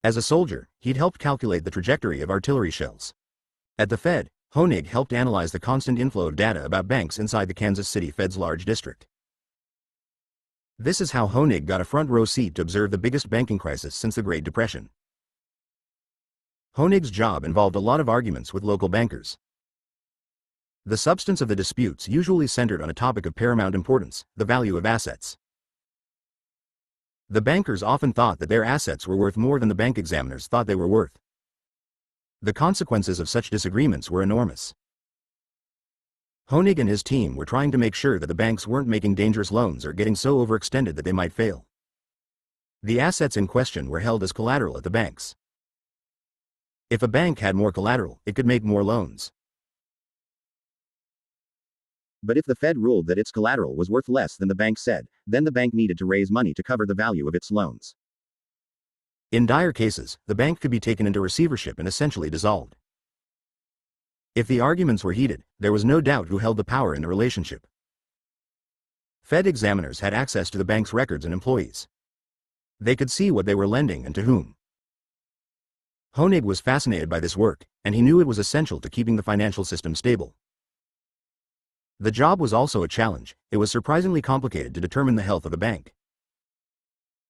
As a soldier, he'd helped calculate the trajectory of artillery shells. At the Fed, Honig helped analyze the constant inflow of data about banks inside the Kansas City Fed's large district. This is how Honig got a front row seat to observe the biggest banking crisis since the Great Depression. Honig's job involved a lot of arguments with local bankers. The substance of the disputes usually centered on a topic of paramount importance, the value of assets. The bankers often thought that their assets were worth more than the bank examiners thought they were worth. The consequences of such disagreements were enormous. Honig and his team were trying to make sure that the banks weren't making dangerous loans or getting so overextended that they might fail. The assets in question were held as collateral at the banks. If a bank had more collateral, it could make more loans. But if the Fed ruled that its collateral was worth less than the bank said, then the bank needed to raise money to cover the value of its loans. In dire cases, the bank could be taken into receivership and essentially dissolved. If the arguments were heated, there was no doubt who held the power in the relationship. Fed examiners had access to the bank's records and employees. They could see what they were lending and to whom. Honig was fascinated by this work, and he knew it was essential to keeping the financial system stable. The job was also a challenge. It was surprisingly complicated to determine the health of a bank.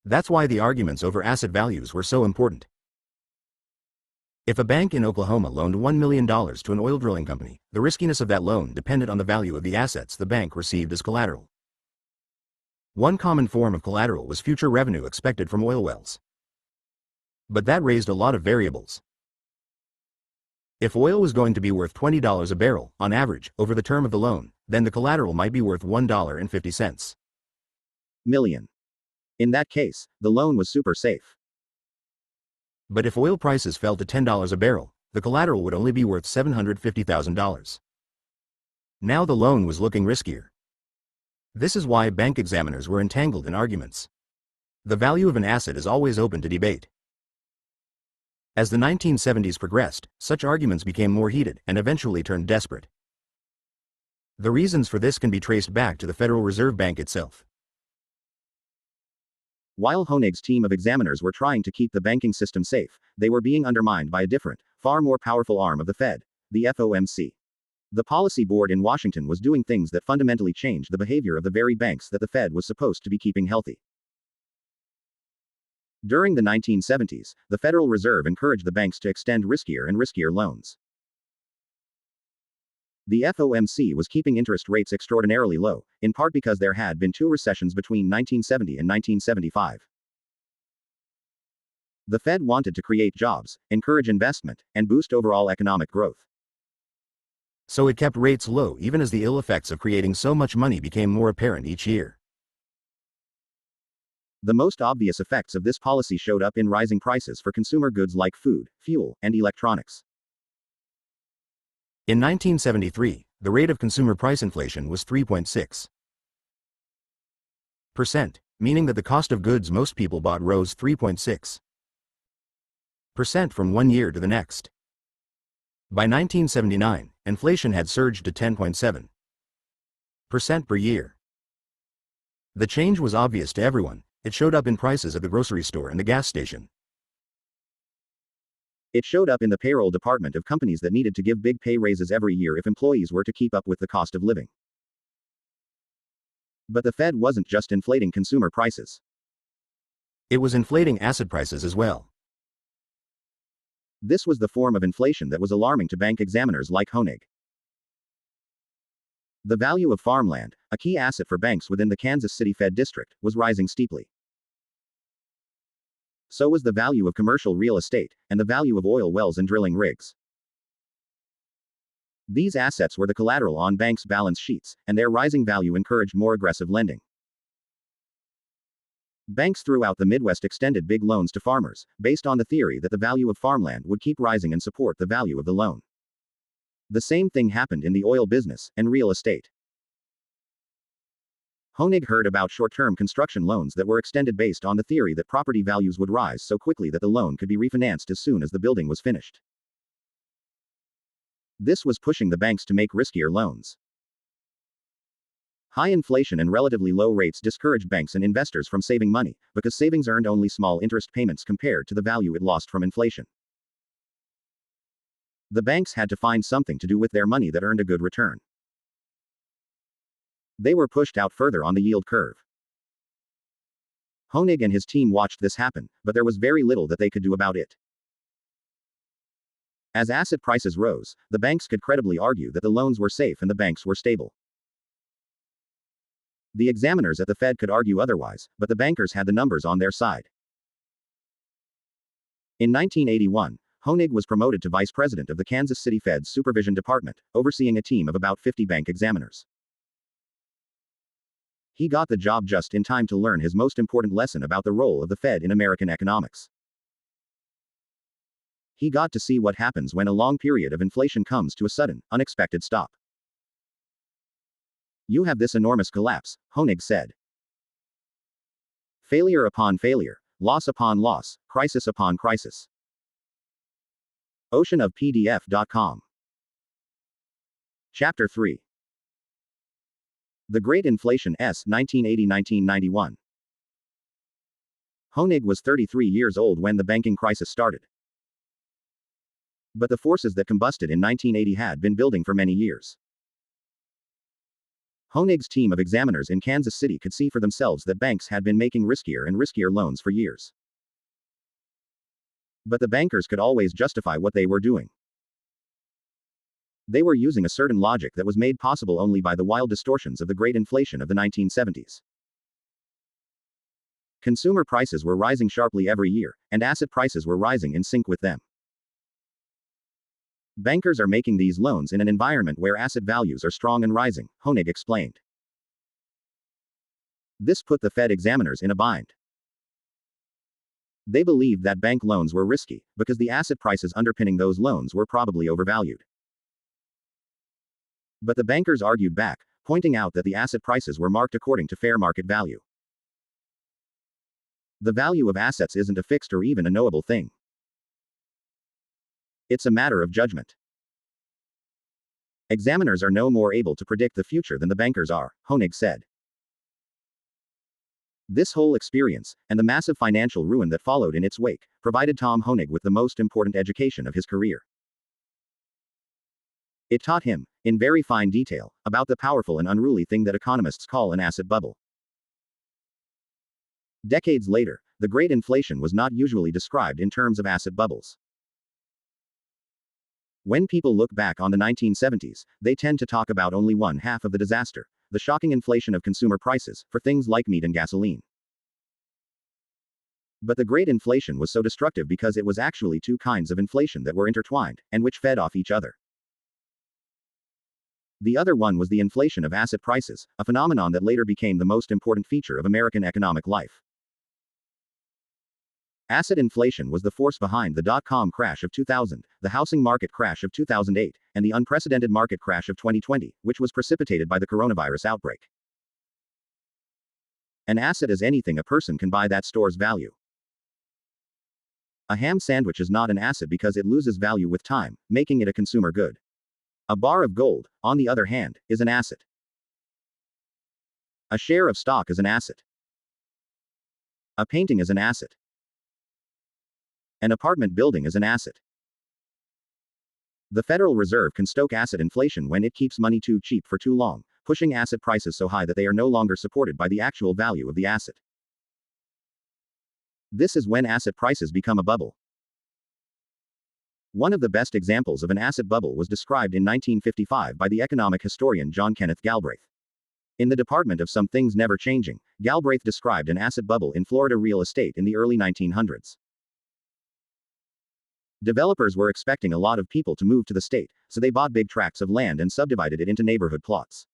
That's why the arguments over asset values were so important. If a bank in Oklahoma loaned $1 million to an oil drilling company, the riskiness of that loan depended on the value of the assets the bank received as collateral. One common form of collateral was future revenue expected from oil wells. But that raised a lot of variables. If oil was going to be worth $20 a barrel, on average, over the term of the loan, then the collateral might be worth $1.50 million. In that case, the loan was super safe. But if oil prices fell to $10 a barrel, the collateral would only be worth $750,000. Now the loan was looking riskier. This is why bank examiners were entangled in arguments. The value of an asset is always open to debate. As the 1970s progressed, such arguments became more heated and eventually turned desperate. The reasons for this can be traced back to the Federal Reserve Bank itself. While Honig's team of examiners were trying to keep the banking system safe, they were being undermined by a different, far more powerful arm of the Fed, the FOMC. The policy board in Washington was doing things that fundamentally changed the behavior of the very banks that the Fed was supposed to be keeping healthy. During the 1970s, the Federal Reserve encouraged the banks to extend riskier and riskier loans. The FOMC was keeping interest rates extraordinarily low, in part because there had been two recessions between 1970 and 1975. The Fed wanted to create jobs, encourage investment, and boost overall economic growth. So it kept rates low even as the ill effects of creating so much money became more apparent each year. The most obvious effects of this policy showed up in rising prices for consumer goods like food, fuel, and electronics. In 1973, the rate of consumer price inflation was 3.6%, meaning that the cost of goods most people bought rose 3.6% from one year to the next. By 1979, inflation had surged to 10.7% per year. The change was obvious to everyone. It showed up in prices at the grocery store and the gas station. It showed up in the payroll department of companies that needed to give big pay raises every year if employees were to keep up with the cost of living. But the Fed wasn't just inflating consumer prices. It was inflating asset prices as well. This was the form of inflation that was alarming to bank examiners like Honig. The value of farmland, a key asset for banks within the Kansas City Fed district, was rising steeply. So was the value of commercial real estate, and the value of oil wells and drilling rigs. These assets were the collateral on banks' balance sheets, and their rising value encouraged more aggressive lending. Banks throughout the Midwest extended big loans to farmers, based on the theory that the value of farmland would keep rising and support the value of the loan. The same thing happened in the oil business and real estate. Honig heard about short-term construction loans that were extended based on the theory that property values would rise so quickly that the loan could be refinanced as soon as the building was finished. This was pushing the banks to make riskier loans. High inflation and relatively low rates discouraged banks and investors from saving money, because savings earned only small interest payments compared to the value it lost from inflation. The banks had to find something to do with their money that earned a good return. They were pushed out further on the yield curve. Honig and his team watched this happen, but there was very little that they could do about it. As asset prices rose, the banks could credibly argue that the loans were safe and the banks were stable. The examiners at the Fed could argue otherwise, but the bankers had the numbers on their side. In 1981, Honig was promoted to vice president of the Kansas City Fed's Supervision Department, overseeing a team of about 50 bank examiners. He got the job just in time to learn his most important lesson about the role of the Fed in American economics. He got to see what happens when a long period of inflation comes to a sudden, unexpected stop. "You have this enormous collapse," Honig said. "Failure upon failure, loss upon loss, crisis upon crisis." Oceanofpdf.com. Chapter 3. The Great Inflation, 1980-1991. Honig was 33 years old when the banking crisis started. But the forces that combusted in 1980 had been building for many years. Honig's team of examiners in Kansas City could see for themselves that banks had been making riskier and riskier loans for years. But the bankers could always justify what they were doing. They were using a certain logic that was made possible only by the wild distortions of the great inflation of the 1970s. Consumer prices were rising sharply every year, and asset prices were rising in sync with them. Bankers are making these loans in an environment where asset values are strong and rising, Honig explained. This put the Fed examiners in a bind. They believed that bank loans were risky, because the asset prices underpinning those loans were probably overvalued. But the bankers argued back, pointing out that the asset prices were marked according to fair market value. The value of assets isn't a fixed or even a knowable thing. It's a matter of judgment. Examiners are no more able to predict the future than the bankers are, Honig said. This whole experience, and the massive financial ruin that followed in its wake, provided Tom Honig with the most important education of his career. It taught him, in very fine detail, about the powerful and unruly thing that economists call an asset bubble. Decades later, the Great Inflation was not usually described in terms of asset bubbles. When people look back on the 1970s, they tend to talk about only one half of the disaster, the shocking inflation of consumer prices, for things like meat and gasoline. But the Great Inflation was so destructive because it was actually two kinds of inflation that were intertwined, and which fed off each other. The other one was the inflation of asset prices, a phenomenon that later became the most important feature of American economic life. Asset inflation was the force behind the dot-com crash of 2000, the housing market crash of 2008, and the unprecedented market crash of 2020, which was precipitated by the coronavirus outbreak. An asset is anything a person can buy that stores value. A ham sandwich is not an asset because it loses value with time, making it a consumer good. A bar of gold, on the other hand, is an asset. A share of stock is an asset. A painting is an asset. An apartment building is an asset. The Federal Reserve can stoke asset inflation when it keeps money too cheap for too long, pushing asset prices so high that they are no longer supported by the actual value of the asset. This is when asset prices become a bubble. One of the best examples of an asset bubble was described in 1955 by the economic historian John Kenneth Galbraith. In the Department of Some Things Never Changing, Galbraith described an asset bubble in Florida real estate in the early 1900s. Developers were expecting a lot of people to move to the state, so they bought big tracts of land and subdivided it into neighborhood plots.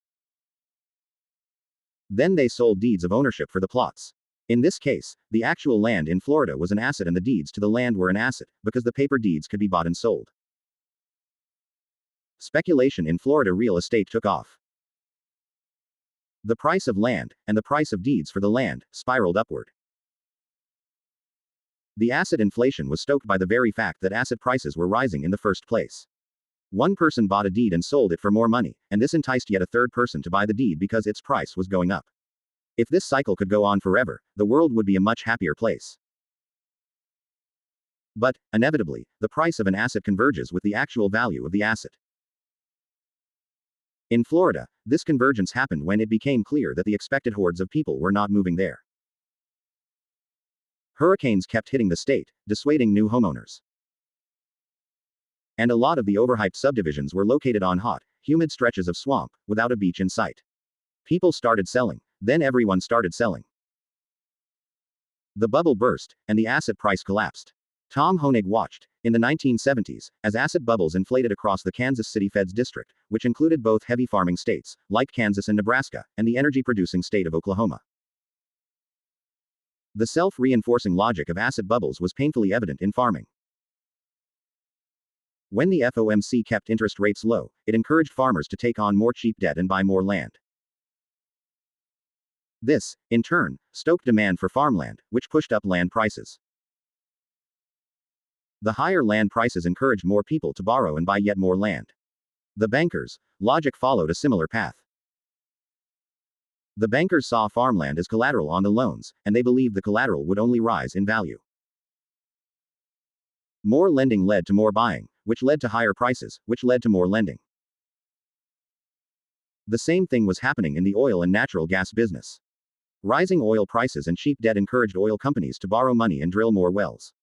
Then they sold deeds of ownership for the plots. In this case, the actual land in Florida was an asset and the deeds to the land were an asset, because the paper deeds could be bought and sold. Speculation in Florida real estate took off. The price of land, and the price of deeds for the land, spiraled upward. The asset inflation was stoked by the very fact that asset prices were rising in the first place. One person bought a deed and sold it for more money, and this enticed yet a third person to buy the deed because its price was going up. If this cycle could go on forever, the world would be a much happier place. But, inevitably, the price of an asset converges with the actual value of the asset. In Florida, this convergence happened when it became clear that the expected hordes of people were not moving there. Hurricanes kept hitting the state, dissuading new homeowners. And a lot of the overhyped subdivisions were located on hot, humid stretches of swamp, without a beach in sight. People started selling. Then everyone started selling. The bubble burst, and the asset price collapsed. Tom Hoenig watched, in the 1970s, as asset bubbles inflated across the Kansas City Feds district, which included both heavy farming states, like Kansas and Nebraska, and the energy-producing state of Oklahoma. The self-reinforcing logic of asset bubbles was painfully evident in farming. When the FOMC kept interest rates low, it encouraged farmers to take on more cheap debt and buy more land. This, in turn, stoked demand for farmland, which pushed up land prices. The higher land prices encouraged more people to borrow and buy yet more land. The bankers' logic followed a similar path. The bankers saw farmland as collateral on the loans, and they believed the collateral would only rise in value. More lending led to more buying, which led to higher prices, which led to more lending. The same thing was happening in the oil and natural gas business. Rising oil prices and cheap debt encouraged oil companies to borrow money and drill more wells.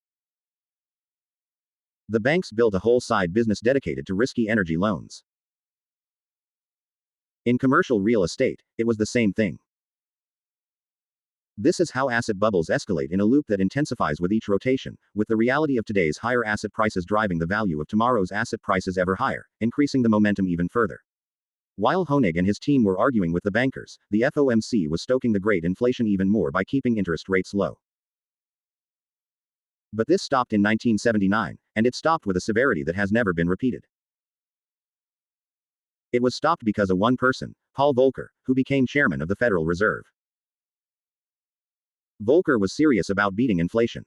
The banks built a whole side business dedicated to risky energy loans. In commercial real estate, it was the same thing. This is how asset bubbles escalate in a loop that intensifies with each rotation, with the reality of today's higher asset prices driving the value of tomorrow's asset prices ever higher, increasing the momentum even further. While Hoenig and his team were arguing with the bankers, the FOMC was stoking the great inflation even more by keeping interest rates low. But this stopped in 1979, and it stopped with a severity that has never been repeated. It was stopped because of one person, Paul Volcker, who became chairman of the Federal Reserve. Volcker was serious about beating inflation.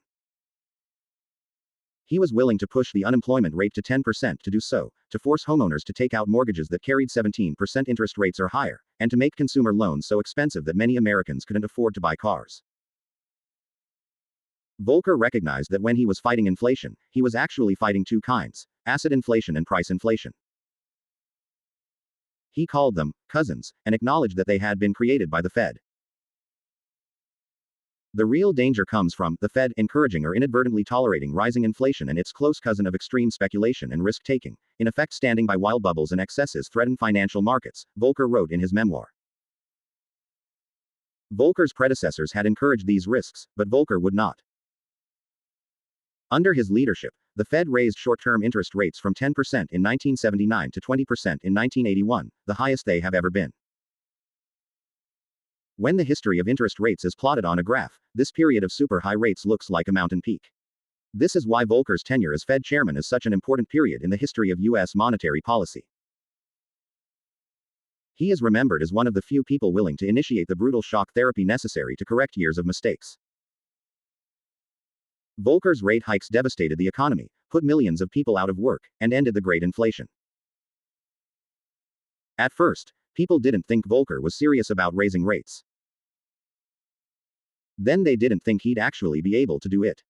He was willing to push the unemployment rate to 10% to do so, to force homeowners to take out mortgages that carried 17% interest rates or higher, and to make consumer loans so expensive that many Americans couldn't afford to buy cars. Volcker recognized that when he was fighting inflation, he was actually fighting two kinds: asset inflation and price inflation. He called them cousins, and acknowledged that they had been created by the Fed. The real danger comes from the Fed encouraging or inadvertently tolerating rising inflation and its close cousin of extreme speculation and risk-taking, in effect standing by while bubbles and excesses threaten financial markets, Volcker wrote in his memoir. Volcker's predecessors had encouraged these risks, but Volcker would not. Under his leadership, the Fed raised short-term interest rates from 10% in 1979 to 20% in 1981, the highest they have ever been. When the history of interest rates is plotted on a graph, this period of super high rates looks like a mountain peak. This is why Volcker's tenure as Fed chairman is such an important period in the history of U.S. monetary policy. He is remembered as one of the few people willing to initiate the brutal shock therapy necessary to correct years of mistakes. Volcker's rate hikes devastated the economy, put millions of people out of work, and ended the Great Inflation. At first, people didn't think Volcker was serious about raising rates. Then they didn't think he'd actually be able to do it.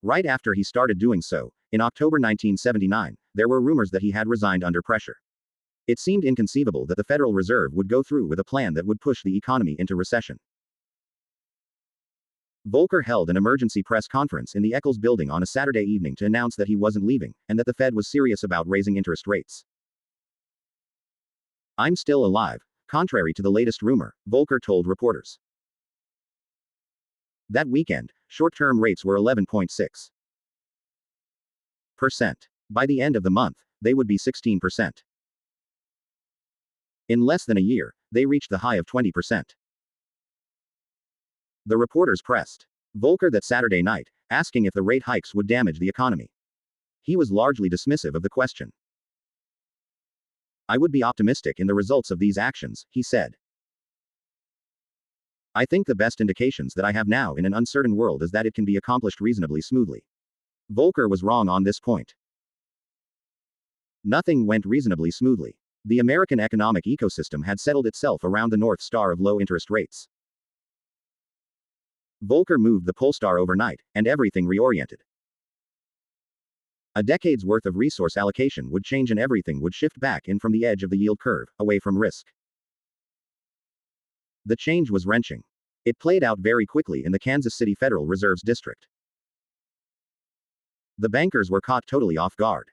Right after he started doing so, in October 1979, there were rumors that he had resigned under pressure. It seemed inconceivable that the Federal Reserve would go through with a plan that would push the economy into recession. Volcker held an emergency press conference in the Eccles building on a Saturday evening to announce that he wasn't leaving, and that the Fed was serious about raising interest rates. "I'm still alive," contrary to the latest rumor, Volcker told reporters. That weekend, short-term rates were 11.6%. By the end of the month, they would be 16%. In less than a year, they reached the high of 20%. The reporters pressed Volcker that Saturday night, asking if the rate hikes would damage the economy. He was largely dismissive of the question. "I would be optimistic in the results of these actions," he said. "I think the best indications that I have now in an uncertain world is that it can be accomplished reasonably smoothly." Volcker was wrong on this point. Nothing went reasonably smoothly. The American economic ecosystem had settled itself around the North Star of low interest rates. Volcker moved the Polestar overnight, and everything reoriented. A decade's worth of resource allocation would change and everything would shift back in from the edge of the yield curve, away from risk. The change was wrenching. It played out very quickly in the Kansas City Federal Reserve's district. The bankers were caught totally off guard.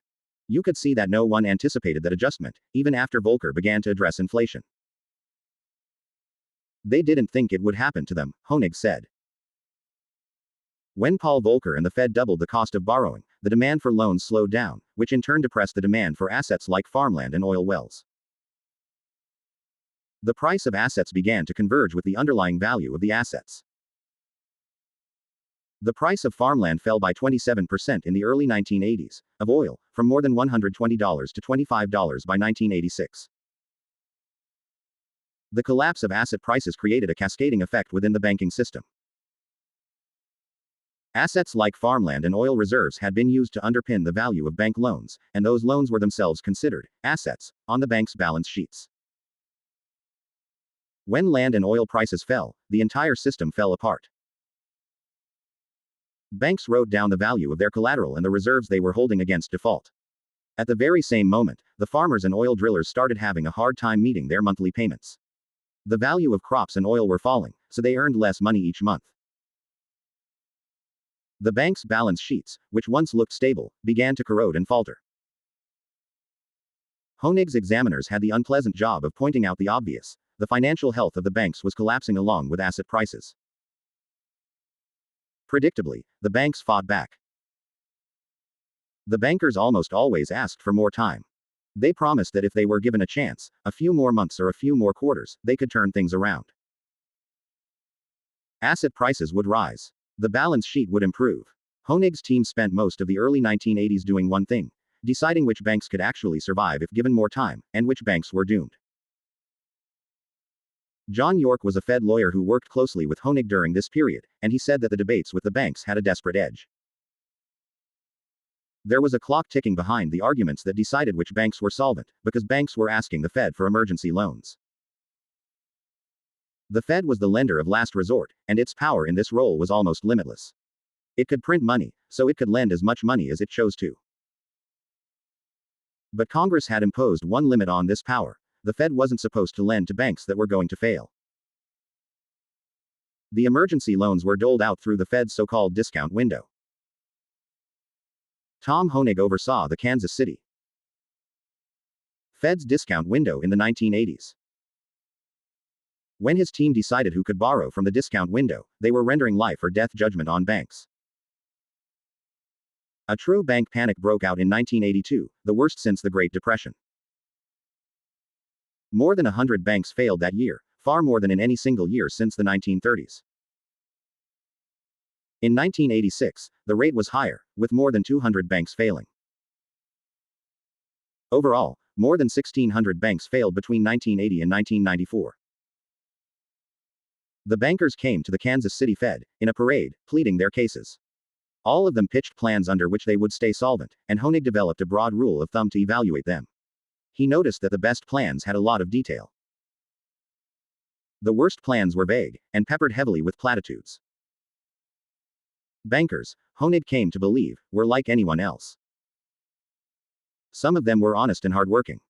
You could see that no one anticipated that adjustment, even after Volcker began to address inflation. They didn't think it would happen to them, Honig said. When Paul Volcker and the Fed doubled the cost of borrowing, the demand for loans slowed down, which in turn depressed the demand for assets like farmland and oil wells. The price of assets began to converge with the underlying value of the assets. The price of farmland fell by 27% in the early 1980s, of oil, from more than $120 to $25 by 1986. The collapse of asset prices created a cascading effect within the banking system. Assets like farmland and oil reserves had been used to underpin the value of bank loans, and those loans were themselves considered assets on the bank's balance sheets. When land and oil prices fell, the entire system fell apart. Banks wrote down the value of their collateral and the reserves they were holding against default. At the very same moment, the farmers and oil drillers started having a hard time meeting their monthly payments. The value of crops and oil were falling, so they earned less money each month. The bank's balance sheets, which once looked stable, began to corrode and falter. Honig's examiners had the unpleasant job of pointing out the obvious: the financial health of the banks was collapsing along with asset prices. Predictably, the banks fought back. The bankers almost always asked for more time. They promised that if they were given a chance, a few more months or a few more quarters, they could turn things around. Asset prices would rise. The balance sheet would improve. Honig's team spent most of the early 1980s doing one thing: deciding which banks could actually survive if given more time, and which banks were doomed. John York was a Fed lawyer who worked closely with Honig during this period, and he said that the debates with the banks had a desperate edge. There was a clock ticking behind the arguments that decided which banks were solvent, because banks were asking the Fed for emergency loans. The Fed was the lender of last resort, and its power in this role was almost limitless. It could print money, so it could lend as much money as it chose to. But Congress had imposed one limit on this power: the Fed wasn't supposed to lend to banks that were going to fail. The emergency loans were doled out through the Fed's so-called discount window. Tom Honig oversaw the Kansas City Fed's discount window in the 1980s. When his team decided who could borrow from the discount window, they were rendering life or death judgment on banks. A true bank panic broke out in 1982, the worst since the Great Depression. More than 100 banks failed that year, far more than in any single year since the 1930s. In 1986, the rate was higher, with more than 200 banks failing. Overall, more than 1,600 banks failed between 1980 and 1994. The bankers came to the Kansas City Fed, in a parade, pleading their cases. All of them pitched plans under which they would stay solvent, and Honig developed a broad rule of thumb to evaluate them. He noticed that the best plans had a lot of detail. The worst plans were vague, and peppered heavily with platitudes. Bankers, Honig came to believe, were like anyone else. Some of them were honest and hardworking.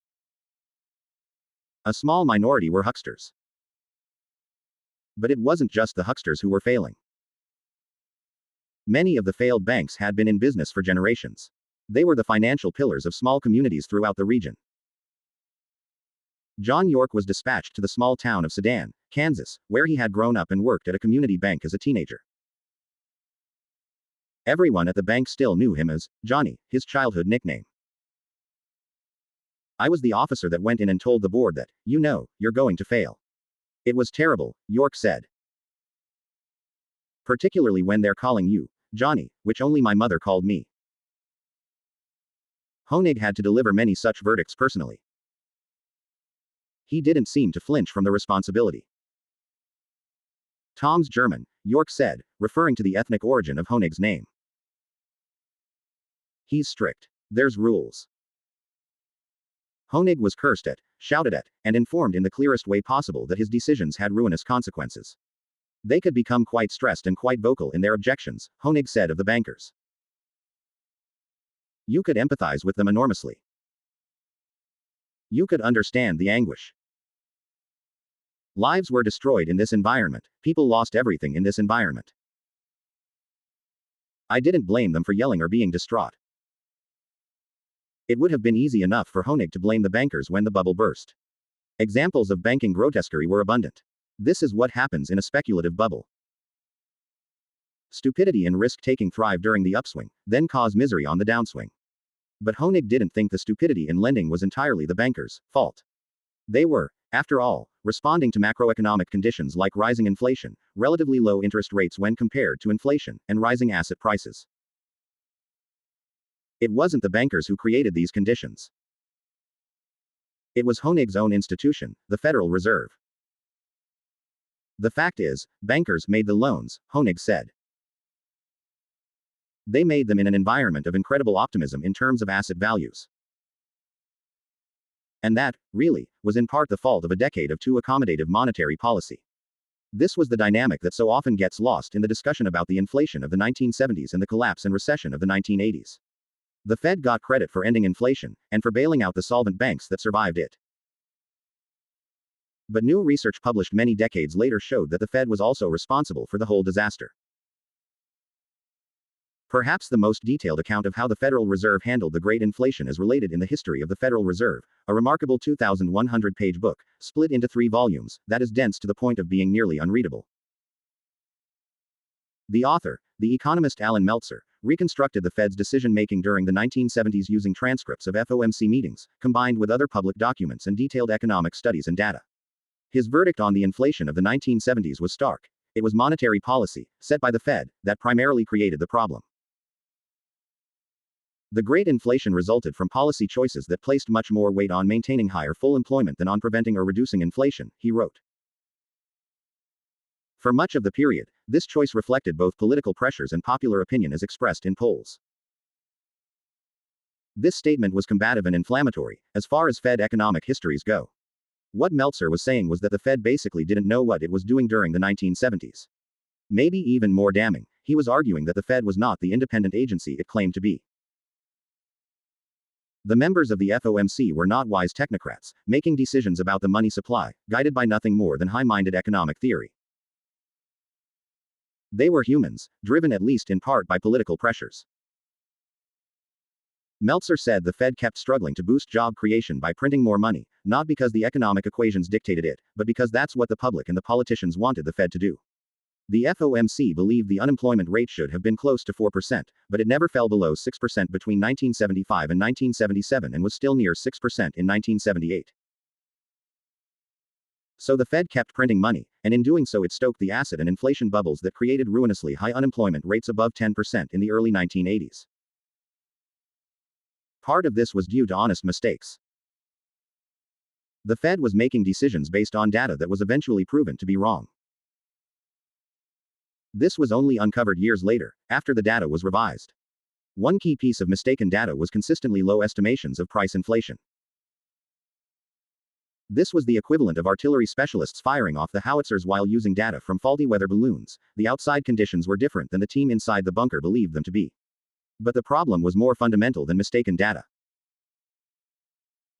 A small minority were hucksters. But it wasn't just the hucksters who were failing. Many of the failed banks had been in business for generations. They were the financial pillars of small communities throughout the region. John York was dispatched to the small town of Sedan, Kansas, where he had grown up and worked at a community bank as a teenager. Everyone at the bank still knew him as Johnny, his childhood nickname. "I was the officer that went in and told the board that, you're going to fail. It was terrible," York said. "Particularly when they're calling you Johnny, which only my mother called me." Honig had to deliver many such verdicts personally. He didn't seem to flinch from the responsibility. "Tom's German," York said, referring to the ethnic origin of Honig's name. "He's strict. There's rules. Honig was cursed at, shouted at, and informed in the clearest way possible that his decisions had ruinous consequences. They could become quite stressed and quite vocal in their objections, Honig said of the bankers. You could empathize with them enormously. You could understand the anguish. Lives were destroyed in this environment, people lost everything in this environment. I didn't blame them for yelling or being distraught. It would have been easy enough for Honig to blame the bankers when the bubble burst. Examples of banking grotesquerie were abundant. This is what happens in a speculative bubble. Stupidity and risk-taking thrive during the upswing, then cause misery on the downswing. But Honig didn't think the stupidity in lending was entirely the bankers' fault. They were, after all, responding to macroeconomic conditions like rising inflation, relatively low interest rates when compared to inflation, and rising asset prices. It wasn't the bankers who created these conditions. It was Honig's own institution, the Federal Reserve. The fact is, bankers made the loans, Honig said. They made them in an environment of incredible optimism in terms of asset values. And that, really, was in part the fault of a decade of too accommodative monetary policy. This was the dynamic that so often gets lost in the discussion about the inflation of the 1970s and the collapse and recession of the 1980s. The Fed got credit for ending inflation, and for bailing out the solvent banks that survived it. But new research published many decades later showed that the Fed was also responsible for the whole disaster. Perhaps the most detailed account of how the Federal Reserve handled the Great Inflation is related in the History of the Federal Reserve, a remarkable 2,100-page book, split into 3 volumes, that is dense to the point of being nearly unreadable. The author, the economist Alan Meltzer, reconstructed the Fed's decision-making during the 1970s using transcripts of FOMC meetings, combined with other public documents and detailed economic studies and data. His verdict on the inflation of the 1970s was stark. It was monetary policy, set by the Fed, that primarily created the problem. The Great Inflation resulted from policy choices that placed much more weight on maintaining higher full employment than on preventing or reducing inflation, he wrote. For much of the period, this choice reflected both political pressures and popular opinion as expressed in polls. This statement was combative and inflammatory, as far as Fed economic histories go. What Meltzer was saying was that the Fed basically didn't know what it was doing during the 1970s. Maybe even more damning, he was arguing that the Fed was not the independent agency it claimed to be. The members of the FOMC were not wise technocrats, making decisions about the money supply, guided by nothing more than high-minded economic theory. They were humans, driven at least in part by political pressures. Meltzer said the Fed kept struggling to boost job creation by printing more money, not because the economic equations dictated it, but because that's what the public and the politicians wanted the Fed to do. The FOMC believed the unemployment rate should have been close to 4%, but it never fell below 6% between 1975 and 1977 and was still near 6% in 1978. So the Fed kept printing money, and in doing so it stoked the asset and inflation bubbles that created ruinously high unemployment rates above 10% in the early 1980s. Part of this was due to honest mistakes. The Fed was making decisions based on data that was eventually proven to be wrong. This was only uncovered years later, after the data was revised. One key piece of mistaken data was consistently low estimations of price inflation. This was the equivalent of artillery specialists firing off the howitzers while using data from faulty weather balloons. The outside conditions were different than the team inside the bunker believed them to be. But the problem was more fundamental than mistaken data.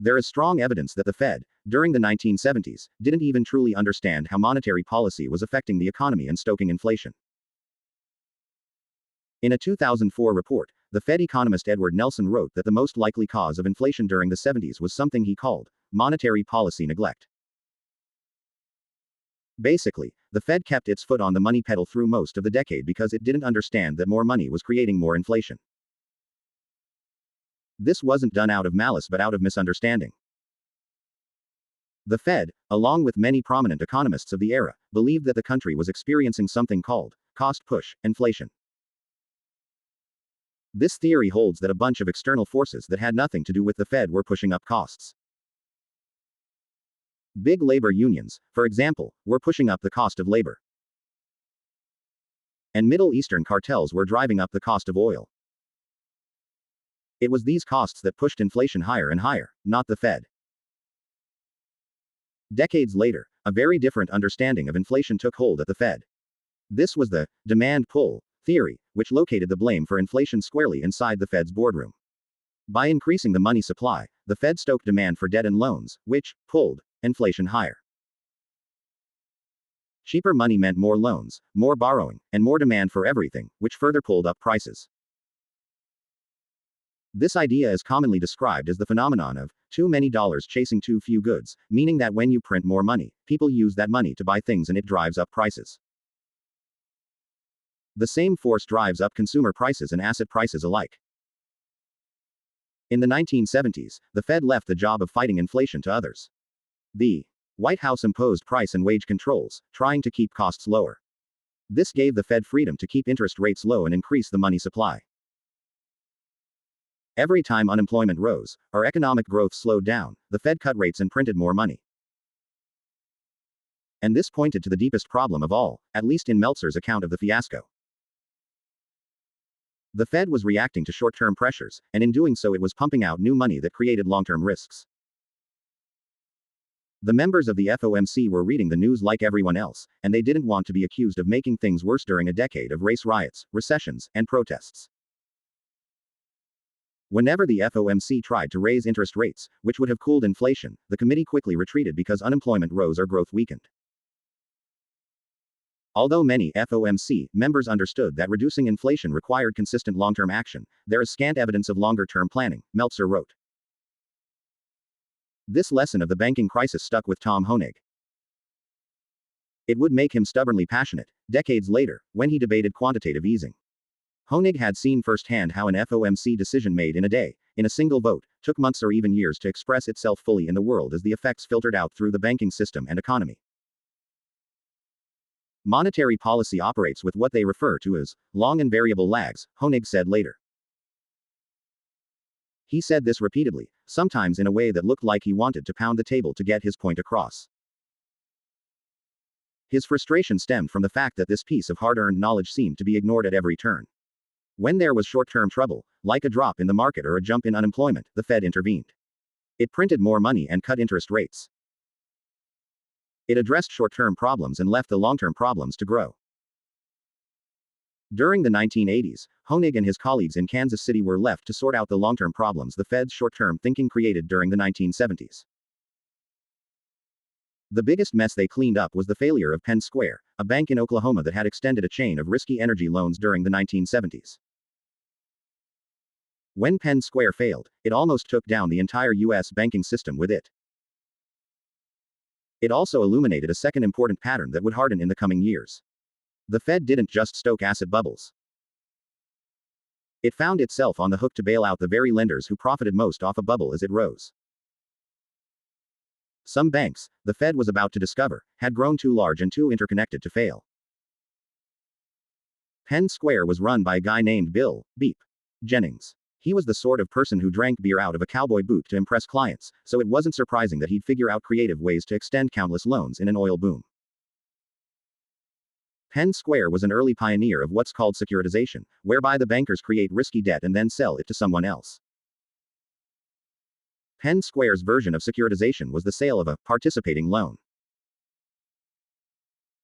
There is strong evidence that the Fed, during the 1970s, didn't even truly understand how monetary policy was affecting the economy and stoking inflation. In a 2004 report, the Fed economist Edward Nelson wrote that the most likely cause of inflation during the 70s was something he called monetary policy neglect. Basically, the Fed kept its foot on the money pedal through most of the decade because it didn't understand that more money was creating more inflation. This wasn't done out of malice but out of misunderstanding. The Fed, along with many prominent economists of the era, believed that the country was experiencing something called cost-push inflation. This theory holds that a bunch of external forces that had nothing to do with the Fed were pushing up costs. Big labor unions, for example, were pushing up the cost of labor. And Middle Eastern cartels were driving up the cost of oil. It was these costs that pushed inflation higher and higher, not the Fed. Decades later, a very different understanding of inflation took hold at the Fed. This was the demand pull theory, which located the blame for inflation squarely inside the Fed's boardroom. By increasing the money supply, the Fed stoked demand for debt and loans, which pulled inflation higher. Cheaper money meant more loans, more borrowing, and more demand for everything, which further pulled up prices. This idea is commonly described as the phenomenon of too many dollars chasing too few goods, meaning that when you print more money, people use that money to buy things and it drives up prices. The same force drives up consumer prices and asset prices alike. In the 1970s, the Fed left the job of fighting inflation to others. The White House imposed price and wage controls, trying to keep costs lower. This gave the Fed freedom to keep interest rates low and increase the money supply. Every time unemployment rose, or economic growth slowed down, the Fed cut rates and printed more money. And this pointed to the deepest problem of all, at least in Meltzer's account of the fiasco. The Fed was reacting to short-term pressures, and in doing so it was pumping out new money that created long-term risks. The members of the FOMC were reading the news like everyone else, and they didn't want to be accused of making things worse during a decade of race riots, recessions, and protests. Whenever the FOMC tried to raise interest rates, which would have cooled inflation, the committee quickly retreated because unemployment rose or growth weakened. Although many FOMC members understood that reducing inflation required consistent long-term action, there is scant evidence of longer-term planning, Meltzer wrote. This lesson of the banking crisis stuck with Tom Hoenig. It would make him stubbornly passionate, decades later, when he debated quantitative easing. Hoenig had seen firsthand how an FOMC decision made in a day, in a single vote, took months or even years to express itself fully in the world as the effects filtered out through the banking system and economy. Monetary policy operates with what they refer to as long and variable lags, Hoenig said later. He said this repeatedly, sometimes in a way that looked like he wanted to pound the table to get his point across. His frustration stemmed from the fact that this piece of hard-earned knowledge seemed to be ignored at every turn. When there was short-term trouble, like a drop in the market or a jump in unemployment, the Fed intervened. It printed more money and cut interest rates. It addressed short-term problems and left the long-term problems to grow. During the 1980s, Hoenig and his colleagues in Kansas City were left to sort out the long-term problems the Fed's short-term thinking created during the 1970s. The biggest mess they cleaned up was the failure of Penn Square, a bank in Oklahoma that had extended a chain of risky energy loans during the 1970s. When Penn Square failed, it almost took down the entire U.S. banking system with it. It also illuminated a second important pattern that would harden in the coming years. The Fed didn't just stoke asset bubbles. It found itself on the hook to bail out the very lenders who profited most off a bubble as it rose. Some banks, the Fed was about to discover, had grown too large and too interconnected to fail. Penn Square was run by a guy named Bill Beep Jennings. He was the sort of person who drank beer out of a cowboy boot to impress clients, so it wasn't surprising that he'd figure out creative ways to extend countless loans in an oil boom. Penn Square was an early pioneer of what's called securitization, whereby the bankers create risky debt and then sell it to someone else. Penn Square's version of securitization was the sale of a participating loan.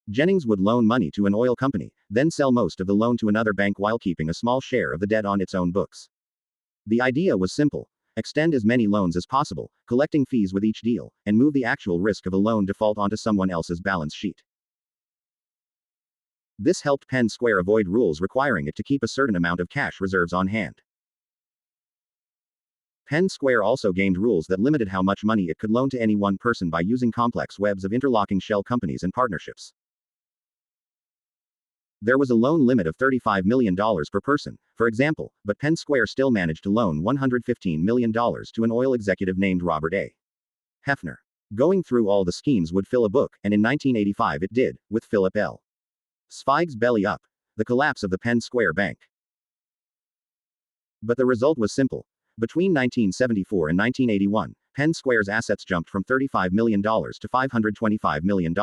Jennings would loan money to an oil company, then sell most of the loan to another bank while keeping a small share of the debt on its own books. The idea was simple: extend as many loans as possible, collecting fees with each deal, and move the actual risk of a loan default onto someone else's balance sheet. This helped Penn Square avoid rules requiring it to keep a certain amount of cash reserves on hand. Penn Square also gamed rules that limited how much money it could loan to any one person by using complex webs of interlocking shell companies and partnerships. There was a loan limit of $35 million per person, for example, but Penn Square still managed to loan $115 million to an oil executive named Robert A. Hefner. Going through all the schemes would fill a book, and in 1985 it did, with Philip L. Zweig's Belly Up, the collapse of the Penn Square Bank. But the result was simple. Between 1974 and 1981, Penn Square's assets jumped from $35 million to $525 million.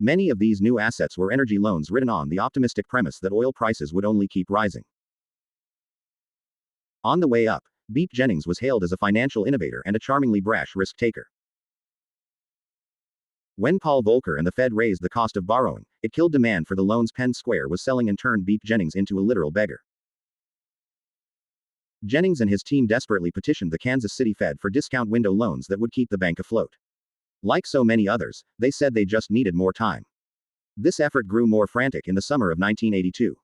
Many of these new assets were energy loans written on the optimistic premise that oil prices would only keep rising. On the way up, Beep Jennings was hailed as a financial innovator and a charmingly brash risk taker. When Paul Volcker and the Fed raised the cost of borrowing, it killed demand for the loans Penn Square was selling and turned Beep Jennings into a literal beggar. Jennings and his team desperately petitioned the Kansas City Fed for discount window loans that would keep the bank afloat. Like so many others, they said they just needed more time. This effort grew more frantic in the summer of 1982.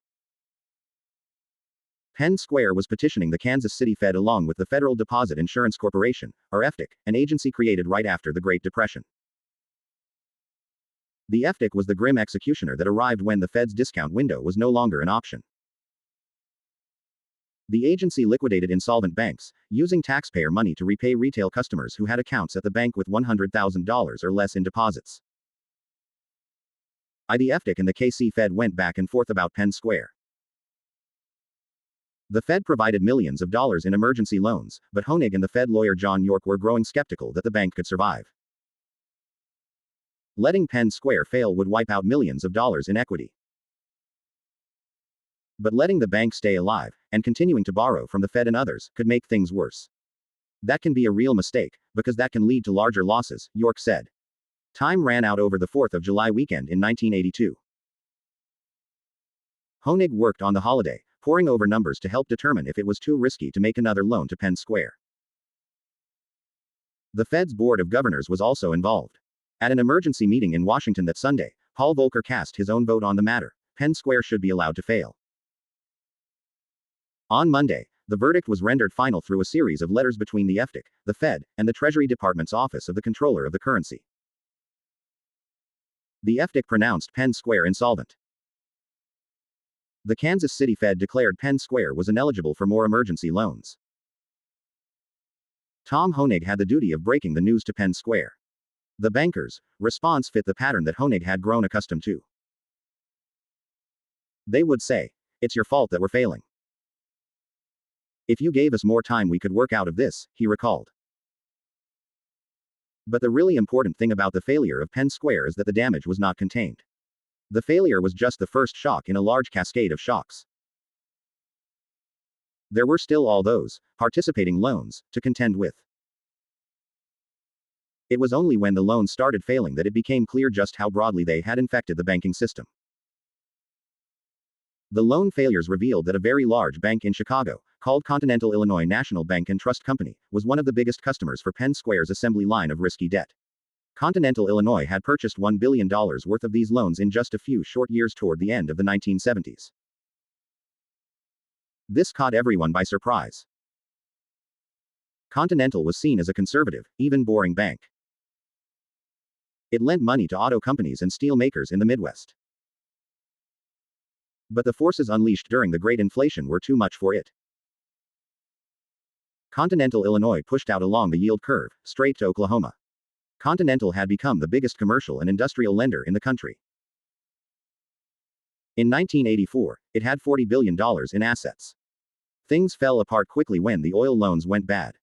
Penn Square was petitioning the Kansas City Fed along with the Federal Deposit Insurance Corporation, or FDIC, an agency created right after the Great Depression. The FDIC was the grim executioner that arrived when the Fed's discount window was no longer an option. The agency liquidated insolvent banks, using taxpayer money to repay retail customers who had accounts at the bank with $100,000 or less in deposits. The FDIC and the KC Fed went back and forth about Penn Square. The Fed provided millions of dollars in emergency loans, but Honig and the Fed lawyer John York were growing skeptical that the bank could survive. Letting Penn Square fail would wipe out millions of dollars in equity. But letting the bank stay alive, and continuing to borrow from the Fed and others, could make things worse. That can be a real mistake, because that can lead to larger losses, York said. Time ran out over the 4th of July weekend in 1982. Honig worked on the holiday, poring over numbers to help determine if it was too risky to make another loan to Penn Square. The Fed's Board of Governors was also involved. At an emergency meeting in Washington that Sunday, Paul Volcker cast his own vote on the matter. Penn Square should be allowed to fail. On Monday, the verdict was rendered final through a series of letters between the FDIC, the Fed, and the Treasury Department's Office of the Comptroller of the Currency. The FDIC pronounced Penn Square insolvent. The Kansas City Fed declared Penn Square was ineligible for more emergency loans. Tom Honig had the duty of breaking the news to Penn Square. The bankers' response fit the pattern that Honig had grown accustomed to. They would say, "It's your fault that we're failing. If you gave us more time, we could work out of this," he recalled. But the really important thing about the failure of Penn Square is that the damage was not contained. The failure was just the first shock in a large cascade of shocks. There were still all those participating loans to contend with. It was only when the loans started failing that it became clear just how broadly they had infected the banking system. The loan failures revealed that a very large bank in Chicago, called Continental Illinois National Bank and Trust Company, was one of the biggest customers for Penn Square's assembly line of risky debt. Continental Illinois had purchased $1 billion worth of these loans in just a few short years toward the end of the 1970s. This caught everyone by surprise. Continental was seen as a conservative, even boring bank. It lent money to auto companies and steel makers in the Midwest. But the forces unleashed during the Great Inflation were too much for it. Continental Illinois pushed out along the yield curve, straight to Oklahoma. Continental had become the biggest commercial and industrial lender in the country. In 1984, it had $40 billion in assets. Things fell apart quickly when the oil loans went bad.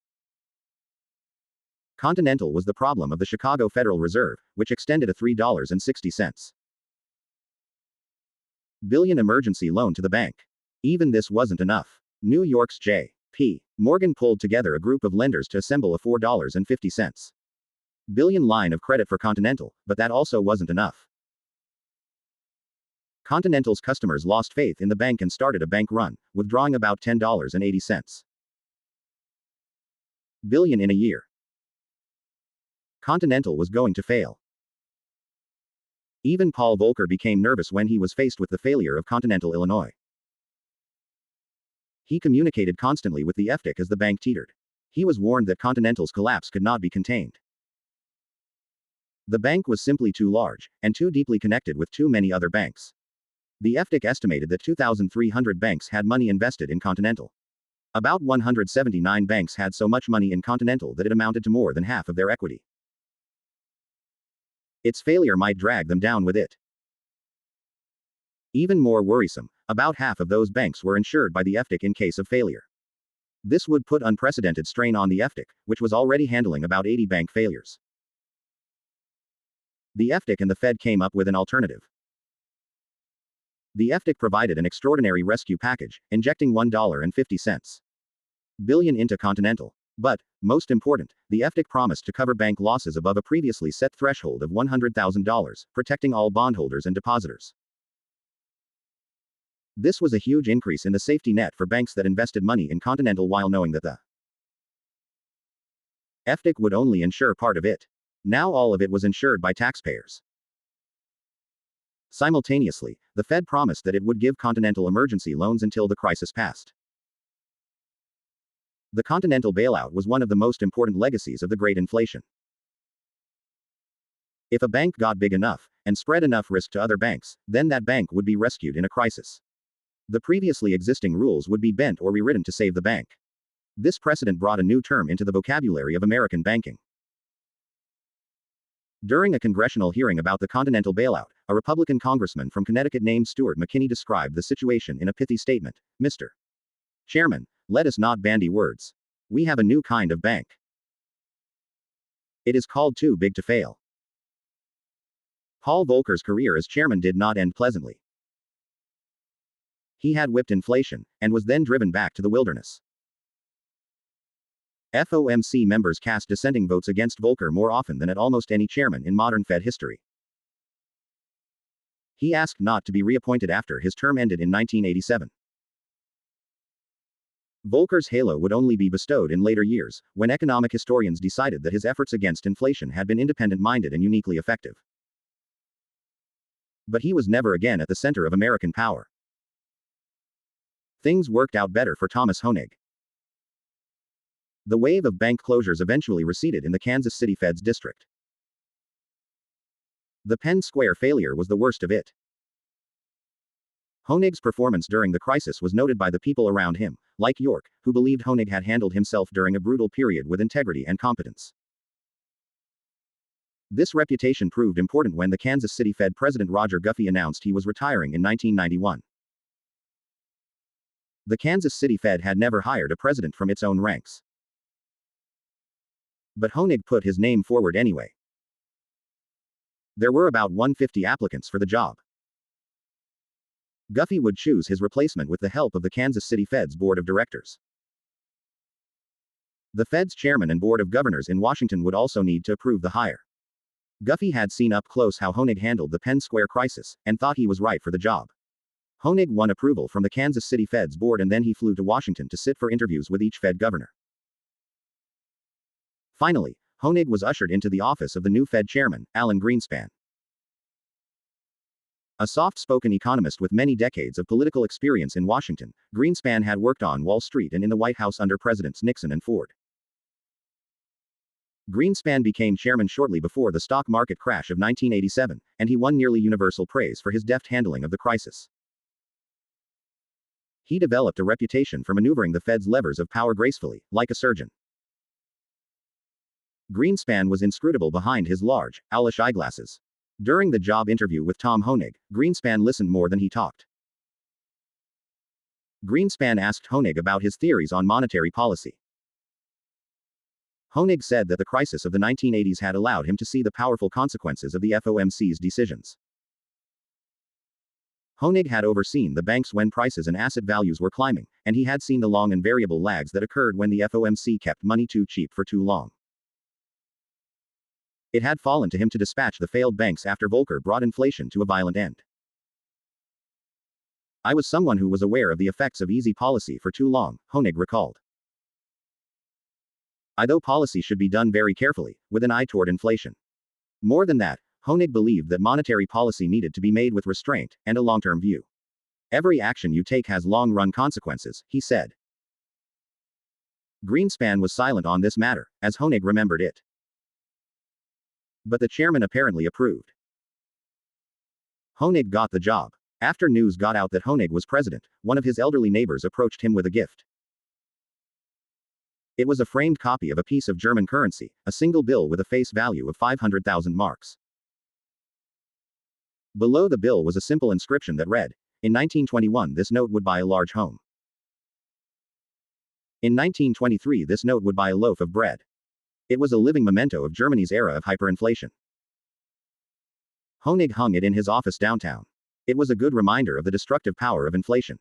Continental was the problem of the Chicago Federal Reserve, which extended a $3.60 billion emergency loan to the bank. Even this wasn't enough. New York's J.P. Morgan pulled together a group of lenders to assemble a $4.50 billion line of credit for Continental, but that also wasn't enough. Continental's customers lost faith in the bank and started a bank run, withdrawing about $10.80 billion in a year. Continental was going to fail. Even Paul Volcker became nervous when he was faced with the failure of Continental Illinois. He communicated constantly with the FDIC as the bank teetered. He was warned that Continental's collapse could not be contained. The bank was simply too large, and too deeply connected with too many other banks. The FDIC estimated that 2,300 banks had money invested in Continental. About 179 banks had so much money in Continental that it amounted to more than half of their equity. Its failure might drag them down with it. Even more worrisome, about half of those banks were insured by the FDIC in case of failure. This would put unprecedented strain on the FDIC, which was already handling about 80 bank failures. The FDIC and the Fed came up with an alternative. The FDIC provided an extraordinary rescue package, injecting $1.50 billion into Continental. But, most important, the FDIC promised to cover bank losses above a previously set threshold of $100,000, protecting all bondholders and depositors. This was a huge increase in the safety net for banks that invested money in Continental while knowing that the FDIC would only insure part of it. Now all of it was insured by taxpayers. Simultaneously, the Fed promised that it would give Continental emergency loans until the crisis passed. The Continental bailout was one of the most important legacies of the Great Inflation. If a bank got big enough, and spread enough risk to other banks, then that bank would be rescued in a crisis. The previously existing rules would be bent or rewritten to save the bank. This precedent brought a new term into the vocabulary of American banking. During a congressional hearing about the Continental bailout, a Republican congressman from Connecticut named Stuart McKinney described the situation in a pithy statement. Mr. Chairman, let us not bandy words. We have a new kind of bank. It is called too big to fail. Paul Volcker's career as chairman did not end pleasantly. He had whipped inflation, and was then driven back to the wilderness. FOMC members cast dissenting votes against Volcker more often than at almost any chairman in modern Fed history. He asked not to be reappointed after his term ended in 1987. Volcker's halo would only be bestowed in later years, when economic historians decided that his efforts against inflation had been independent-minded and uniquely effective. But he was never again at the center of American power. Things worked out better for Thomas Hoenig. The wave of bank closures eventually receded in the Kansas City Fed's district. The Penn Square failure was the worst of it. Hoenig's performance during the crisis was noted by the people around him, like York, who believed Hoenig had handled himself during a brutal period with integrity and competence. This reputation proved important when the Kansas City Fed President Roger Guffey announced he was retiring in 1991. The Kansas City Fed had never hired a president from its own ranks. But Hoenig put his name forward anyway. There were about 150 applicants for the job. Guffey would choose his replacement with the help of the Kansas City Fed's Board of Directors. The Fed's chairman and Board of Governors in Washington would also need to approve the hire. Guffey had seen up close how Hoenig handled the Penn Square crisis, and thought he was right for the job. Hoenig won approval from the Kansas City Fed's board, and then he flew to Washington to sit for interviews with each Fed governor. Finally, Hoenig was ushered into the office of the new Fed chairman, Alan Greenspan. A soft-spoken economist with many decades of political experience in Washington, Greenspan had worked on Wall Street and in the White House under Presidents Nixon and Ford. Greenspan became chairman shortly before the stock market crash of 1987, and he won nearly universal praise for his deft handling of the crisis. He developed a reputation for maneuvering the Fed's levers of power gracefully, like a surgeon. Greenspan was inscrutable behind his large, owlish eyeglasses. During the job interview with Tom Hoenig, Greenspan listened more than he talked. Greenspan asked Hoenig about his theories on monetary policy. Hoenig said that the crisis of the 1980s had allowed him to see the powerful consequences of the FOMC's decisions. Hoenig had overseen the banks when prices and asset values were climbing, and he had seen the long and variable lags that occurred when the FOMC kept money too cheap for too long. It had fallen to him to dispatch the failed banks after Volcker brought inflation to a violent end. I was someone who was aware of the effects of easy policy for too long, Hoenig recalled. Though policy should be done very carefully, with an eye toward inflation. More than that, Hoenig believed that monetary policy needed to be made with restraint and a long-term view. Every action you take has long-run consequences, he said. Greenspan was silent on this matter, as Hoenig remembered it. But the chairman apparently approved. Hoenig got the job. After news got out that Hoenig was president, one of his elderly neighbors approached him with a gift. It was a framed copy of a piece of German currency, a single bill with a face value of 500,000 marks. Below the bill was a simple inscription that read, "In 1921 this note would buy a large home. In 1923 this note would buy a loaf of bread." It was a living memento of Germany's era of hyperinflation. Hoenig hung it in his office downtown. It was a good reminder of the destructive power of inflation.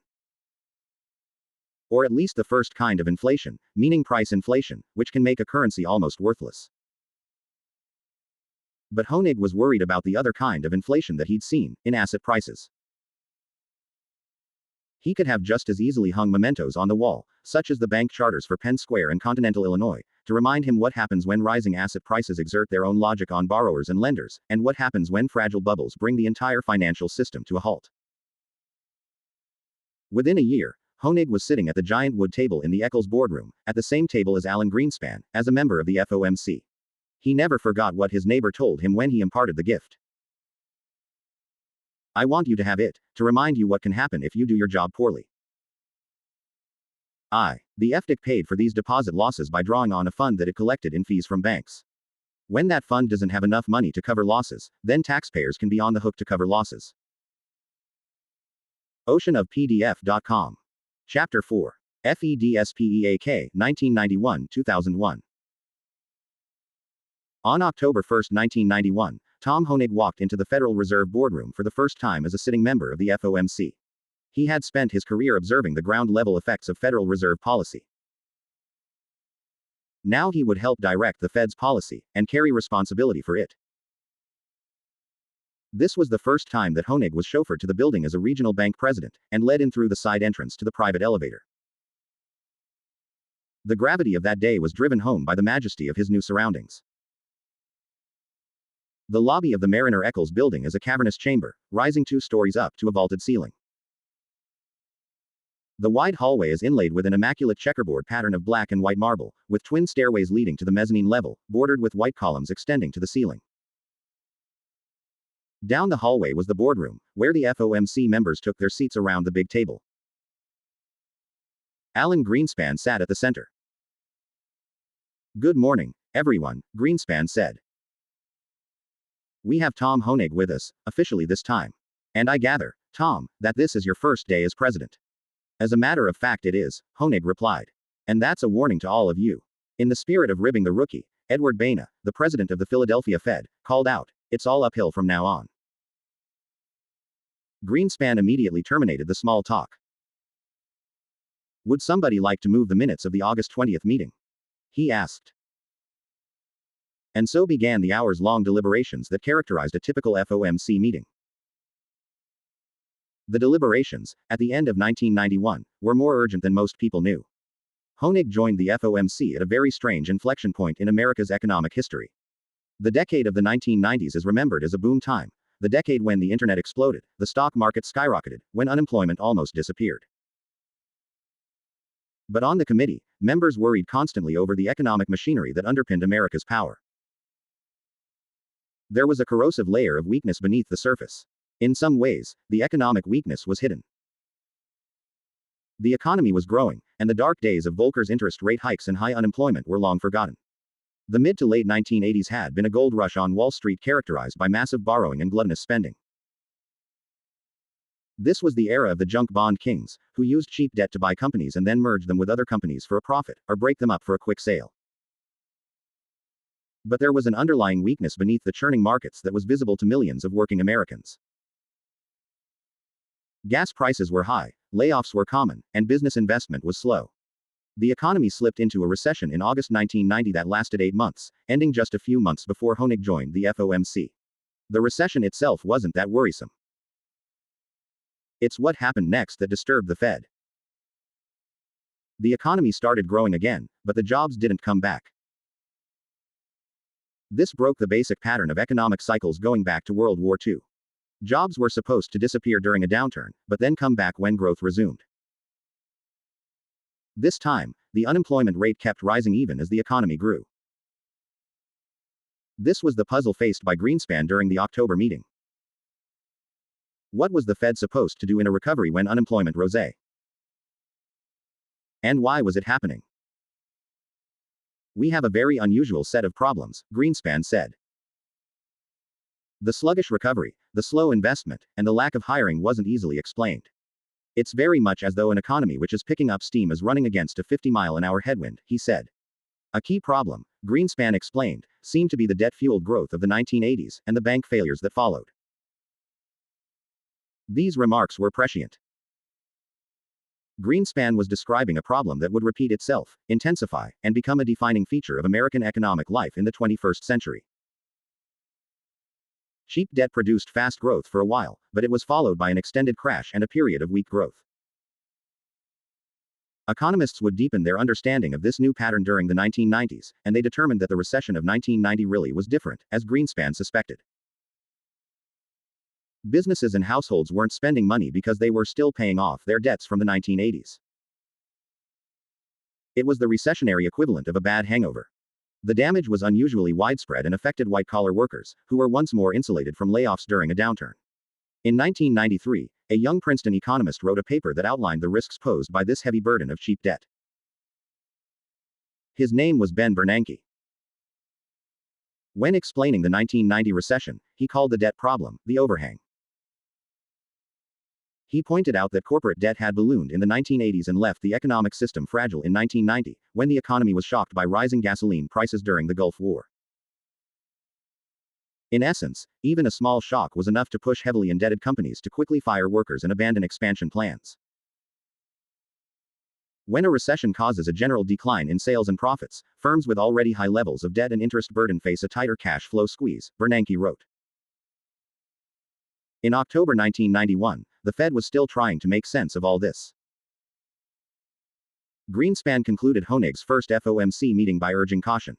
Or at least the first kind of inflation, meaning price inflation, which can make a currency almost worthless. But Honig was worried about the other kind of inflation that he'd seen, in asset prices. He could have just as easily hung mementos on the wall, such as the bank charters for Penn Square and Continental Illinois, to remind him what happens when rising asset prices exert their own logic on borrowers and lenders, and what happens when fragile bubbles bring the entire financial system to a halt. Within a year, Honig was sitting at the giant wood table in the Eccles boardroom, at the same table as Alan Greenspan, as a member of the FOMC. He never forgot what his neighbor told him when he imparted the gift. I want you to have it, to remind you what can happen if you do your job poorly. The FDIC paid for these deposit losses by drawing on a fund that it collected in fees from banks. When that fund doesn't have enough money to cover losses, then taxpayers can be on the hook to cover losses. Oceanofpdf.com. Chapter 4. FEDSPEAK, 1991-2001. On October 1, 1991, Tom Honig walked into the Federal Reserve boardroom for the first time as a sitting member of the FOMC. He had spent his career observing the ground-level effects of Federal Reserve policy. Now he would help direct the Fed's policy, and carry responsibility for it. This was the first time that Honig was chauffeured to the building as a regional bank president, and led in through the side entrance to the private elevator. The gravity of that day was driven home by the majesty of his new surroundings. The lobby of the Mariner Eccles building is a cavernous chamber, rising 2 stories up to a vaulted ceiling. The wide hallway is inlaid with an immaculate checkerboard pattern of black and white marble, with twin stairways leading to the mezzanine level, bordered with white columns extending to the ceiling. Down the hallway was the boardroom, where the FOMC members took their seats around the big table. Alan Greenspan sat at the center. "Good morning, everyone," Greenspan said. "We have Tom Honig with us, officially this time. And I gather, Tom, that this is your first day as president." "As a matter of fact it is," Honig replied. "And that's a warning to all of you." In the spirit of ribbing the rookie, Edward Baina, the president of the Philadelphia Fed, called out, "It's all uphill from now on." Greenspan immediately terminated the small talk. "Would somebody like to move the minutes of the August 20th meeting?" he asked. And so began the hours-long deliberations that characterized a typical FOMC meeting. The deliberations, at the end of 1991, were more urgent than most people knew. Honig joined the FOMC at a very strange inflection point in America's economic history. The decade of the 1990s is remembered as a boom time, the decade when the internet exploded, the stock market skyrocketed, when unemployment almost disappeared. But on the committee, members worried constantly over the economic machinery that underpinned America's power. There was a corrosive layer of weakness beneath the surface. In some ways, the economic weakness was hidden. The economy was growing, and the dark days of Volcker's interest rate hikes and high unemployment were long forgotten. The mid to late 1980s had been a gold rush on Wall Street characterized by massive borrowing and gluttonous spending. This was the era of the junk bond kings, who used cheap debt to buy companies and then merge them with other companies for a profit, or break them up for a quick sale. But there was an underlying weakness beneath the churning markets that was visible to millions of working Americans. Gas prices were high, layoffs were common, and business investment was slow. The economy slipped into a recession in August 1990 that lasted 8 months, ending just a few months before Honig joined the FOMC. The recession itself wasn't that worrisome. It's what happened next that disturbed the Fed. The economy started growing again, but the jobs didn't come back. This broke the basic pattern of economic cycles going back to World War II. Jobs were supposed to disappear during a downturn, but then come back when growth resumed. This time, the unemployment rate kept rising even as the economy grew. This was the puzzle faced by Greenspan during the October meeting. What was the Fed supposed to do in a recovery when unemployment rose? And why was it happening? "We have a very unusual set of problems," Greenspan said. The sluggish recovery, the slow investment, and the lack of hiring wasn't easily explained. "It's very much as though an economy which is picking up steam is running against a 50-mile-an-hour headwind," he said. A key problem, Greenspan explained, seemed to be the debt-fueled growth of the 1980s, and the bank failures that followed. These remarks were prescient. Greenspan was describing a problem that would repeat itself, intensify, and become a defining feature of American economic life in the 21st century. Cheap debt produced fast growth for a while, but it was followed by an extended crash and a period of weak growth. Economists would deepen their understanding of this new pattern during the 1990s, and they determined that the recession of 1990 really was different, as Greenspan suspected. Businesses and households weren't spending money because they were still paying off their debts from the 1980s. It was the recessionary equivalent of a bad hangover. The damage was unusually widespread and affected white-collar workers, who were once more insulated from layoffs during a downturn. In 1993, a young Princeton economist wrote a paper that outlined the risks posed by this heavy burden of cheap debt. His name was Ben Bernanke. When explaining the 1990 recession, he called the debt problem the overhang. He pointed out that corporate debt had ballooned in the 1980s and left the economic system fragile in 1990, when the economy was shocked by rising gasoline prices during the Gulf War. In essence, even a small shock was enough to push heavily indebted companies to quickly fire workers and abandon expansion plans. When a recession causes a general decline in sales and profits, firms with already high levels of debt and interest burden face a tighter cash flow squeeze, Bernanke wrote. In October 1991, the Fed was still trying to make sense of all this. Greenspan concluded Honig's first FOMC meeting by urging caution.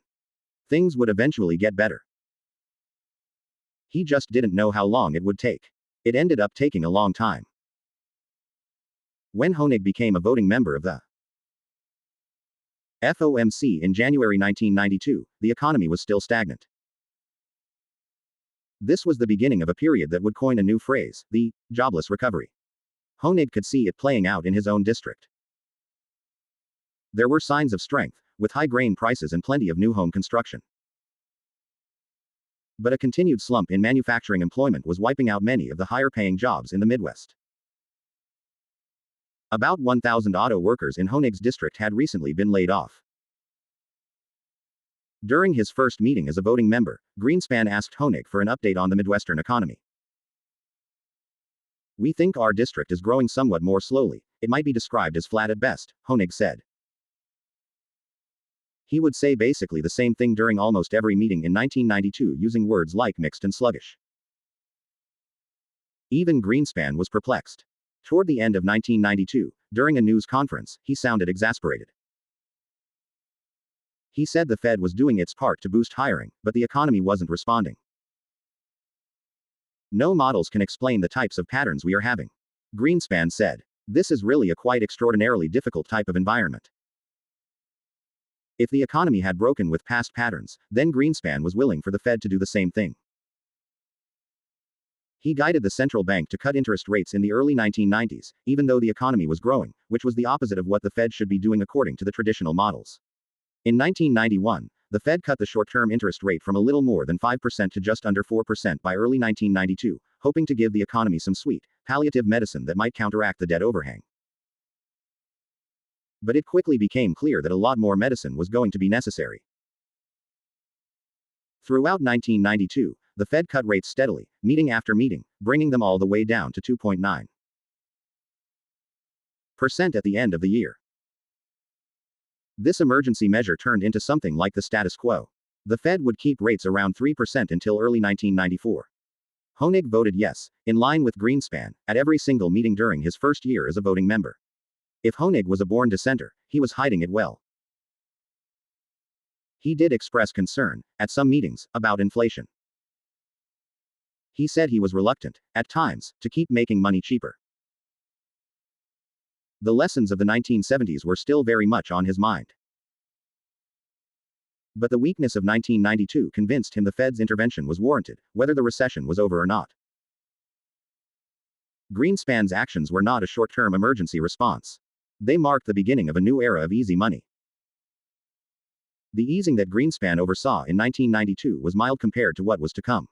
Things would eventually get better. He just didn't know how long it would take. It ended up taking a long time. When Honig became a voting member of the FOMC in January 1992, the economy was still stagnant. This was the beginning of a period that would coin a new phrase, the jobless recovery. Honig could see it playing out in his own district. There were signs of strength, with high grain prices and plenty of new home construction. But a continued slump in manufacturing employment was wiping out many of the higher-paying jobs in the Midwest. About 1,000 auto workers in Honig's district had recently been laid off. During his first meeting as a voting member, Greenspan asked Honig for an update on the Midwestern economy. "We think our district is growing somewhat more slowly. It might be described as flat at best," Honig said. He would say basically the same thing during almost every meeting in 1992 using words like mixed and sluggish. Even Greenspan was perplexed. Toward the end of 1992, during a news conference, he sounded exasperated. He said the Fed was doing its part to boost hiring, but the economy wasn't responding. "No models can explain the types of patterns we are having," Greenspan said. "This is really a quite extraordinarily difficult type of environment." If the economy had broken with past patterns, then Greenspan was willing for the Fed to do the same thing. He guided the central bank to cut interest rates in the early 1990s, even though the economy was growing, which was the opposite of what the Fed should be doing according to the traditional models. In 1991, the Fed cut the short-term interest rate from a little more than 5% to just under 4% by early 1992, hoping to give the economy some sweet, palliative medicine that might counteract the debt overhang. But it quickly became clear that a lot more medicine was going to be necessary. Throughout 1992, the Fed cut rates steadily, meeting after meeting, bringing them all the way down to 2.9% at the end of the year. This emergency measure turned into something like the status quo. The Fed would keep rates around 3% until early 1994. Honig voted yes, in line with Greenspan, at every single meeting during his first year as a voting member. If Honig was a born dissenter, he was hiding it well. He did express concern, at some meetings, about inflation. He said he was reluctant, at times, to keep making money cheaper. The lessons of the 1970s were still very much on his mind. But the weakness of 1992 convinced him the Fed's intervention was warranted, whether the recession was over or not. Greenspan's actions were not a short-term emergency response. They marked the beginning of a new era of easy money. The easing that Greenspan oversaw in 1992 was mild compared to what was to come.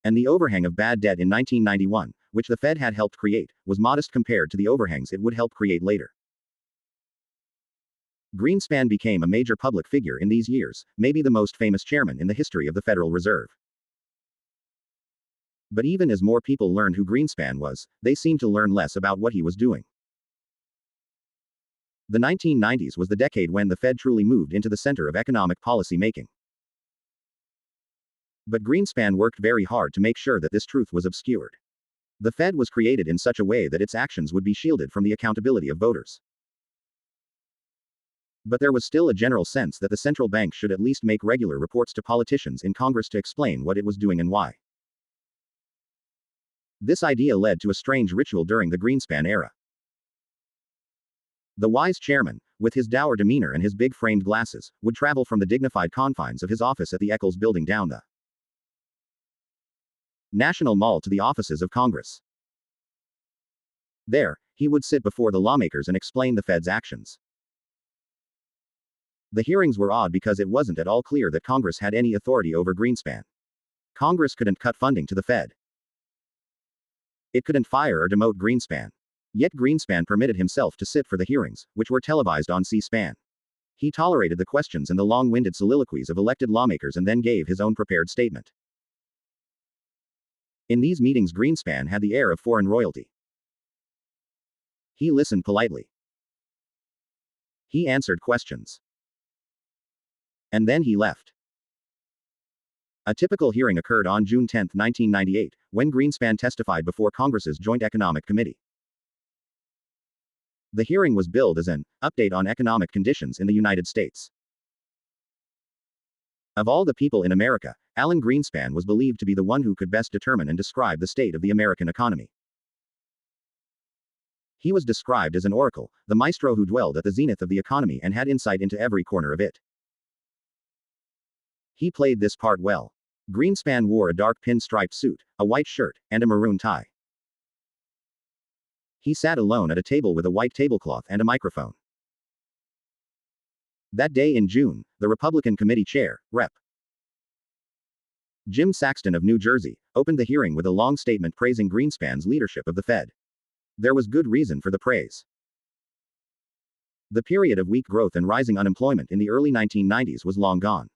And the overhang of bad debt in 1991, which the Fed had helped create, was modest compared to the overhangs it would help create later. Greenspan became a major public figure in these years, maybe the most famous chairman in the history of the Federal Reserve. But even as more people learned who Greenspan was, they seemed to learn less about what he was doing. The 1990s was the decade when the Fed truly moved into the center of economic policy making. But Greenspan worked very hard to make sure that this truth was obscured. The Fed was created in such a way that its actions would be shielded from the accountability of voters. But there was still a general sense that the central bank should at least make regular reports to politicians in Congress to explain what it was doing and why. This idea led to a strange ritual during the Greenspan era. The wise chairman, with his dour demeanor and his big framed glasses, would travel from the dignified confines of his office at the Eccles Building down the National Mall to the offices of Congress. There, he would sit before the lawmakers and explain the Fed's actions. The hearings were odd because it wasn't at all clear that Congress had any authority over Greenspan. Congress couldn't cut funding to the Fed. It couldn't fire or demote Greenspan. Yet Greenspan permitted himself to sit for the hearings, which were televised on C-SPAN. He tolerated the questions and the long-winded soliloquies of elected lawmakers and then gave his own prepared statement. In these meetings, Greenspan had the air of foreign royalty. He listened politely. He answered questions. And then he left. A typical hearing occurred on June 10, 1998, when Greenspan testified before Congress's Joint Economic Committee. The hearing was billed as an update on economic conditions in the United States. Of all the people in America, Alan Greenspan was believed to be the one who could best determine and describe the state of the American economy. He was described as an oracle, the maestro who dwelled at the zenith of the economy and had insight into every corner of it. He played this part well. Greenspan wore a dark pinstriped suit, a white shirt, and a maroon tie. He sat alone at a table with a white tablecloth and a microphone. That day in June, the Republican Committee Chair, Rep. Jim Saxton of New Jersey, opened the hearing with a long statement praising Greenspan's leadership of the Fed. There was good reason for the praise. The period of weak growth and rising unemployment in the early 1990s was long gone.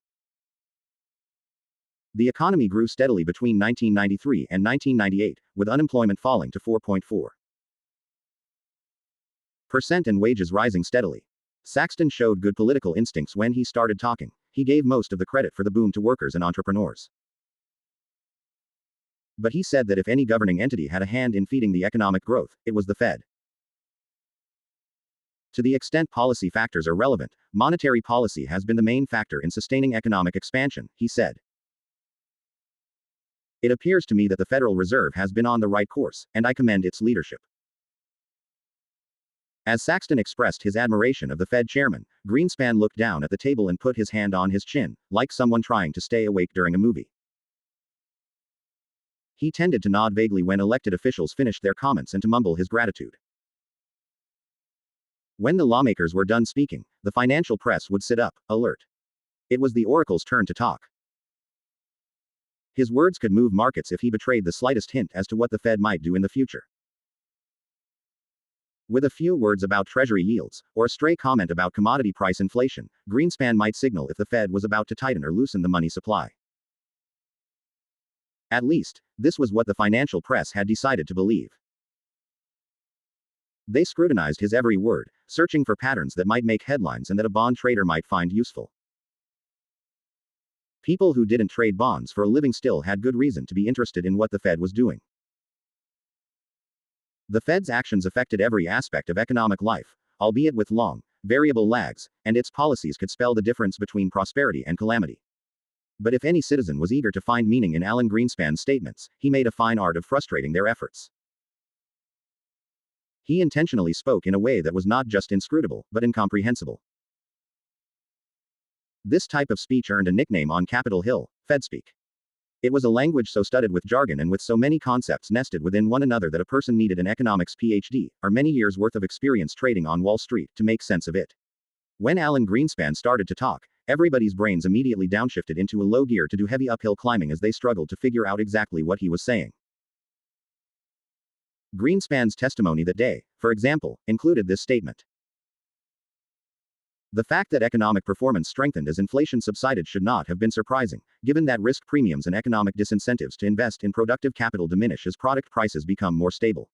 The economy grew steadily between 1993 and 1998, with unemployment falling to 4.4% and wages rising steadily. Saxton showed good political instincts when he started talking. He gave most of the credit for the boom to workers and entrepreneurs. But he said that if any governing entity had a hand in feeding the economic growth, it was the Fed. To the extent policy factors are relevant, monetary policy has been the main factor in sustaining economic expansion, he said. It appears to me that the Federal Reserve has been on the right course, and I commend its leadership. As Saxton expressed his admiration of the Fed chairman, Greenspan looked down at the table and put his hand on his chin, like someone trying to stay awake during a movie. He tended to nod vaguely when elected officials finished their comments and to mumble his gratitude. When the lawmakers were done speaking, the financial press would sit up, alert. It was the oracle's turn to talk. His words could move markets if he betrayed the slightest hint as to what the Fed might do in the future. With a few words about Treasury yields, or a stray comment about commodity price inflation, Greenspan might signal if the Fed was about to tighten or loosen the money supply. At least, this was what the financial press had decided to believe. They scrutinized his every word, searching for patterns that might make headlines and that a bond trader might find useful. People who didn't trade bonds for a living still had good reason to be interested in what the Fed was doing. The Fed's actions affected every aspect of economic life, albeit with long, variable lags, and its policies could spell the difference between prosperity and calamity. But if any citizen was eager to find meaning in Alan Greenspan's statements, he made a fine art of frustrating their efforts. He intentionally spoke in a way that was not just inscrutable, but incomprehensible. This type of speech earned a nickname on Capitol Hill, Fedspeak. It was a language so studded with jargon and with so many concepts nested within one another that a person needed an economics PhD, or many years' worth of experience trading on Wall Street, to make sense of it. When Alan Greenspan started to talk, everybody's brains immediately downshifted into a low gear to do heavy uphill climbing as they struggled to figure out exactly what he was saying. Greenspan's testimony that day, for example, included this statement. The fact that economic performance strengthened as inflation subsided should not have been surprising, given that risk premiums and economic disincentives to invest in productive capital diminish as product prices become more stable.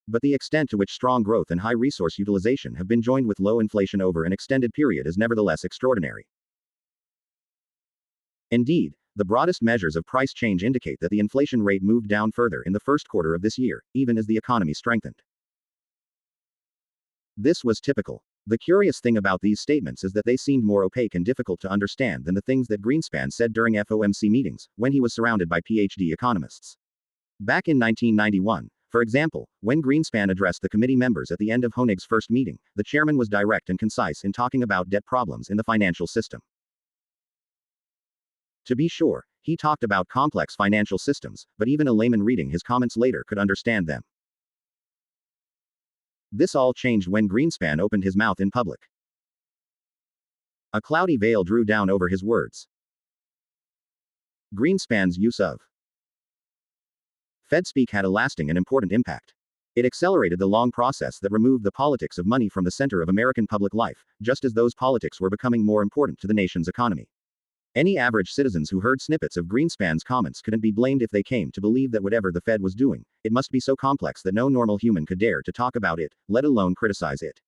But the extent to which strong growth and high resource utilization have been joined with low inflation over an extended period is nevertheless extraordinary. Indeed, the broadest measures of price change indicate that the inflation rate moved down further in the first quarter of this year, even as the economy strengthened. This was typical. The curious thing about these statements is that they seemed more opaque and difficult to understand than the things that Greenspan said during FOMC meetings, when he was surrounded by PhD economists. Back in 1991, for example, when Greenspan addressed the committee members at the end of Honig's first meeting, the chairman was direct and concise in talking about debt problems in the financial system. To be sure, he talked about complex financial systems, but even a layman reading his comments later could understand them. This all changed when Greenspan opened his mouth in public. A cloudy veil drew down over his words. Greenspan's use of Fed speak had a lasting and important impact. It accelerated the long process that removed the politics of money from the center of American public life, just as those politics were becoming more important to the nation's economy. Any average citizens who heard snippets of Greenspan's comments couldn't be blamed if they came to believe that whatever the Fed was doing, it must be so complex that no normal human could dare to talk about it, let alone criticize it.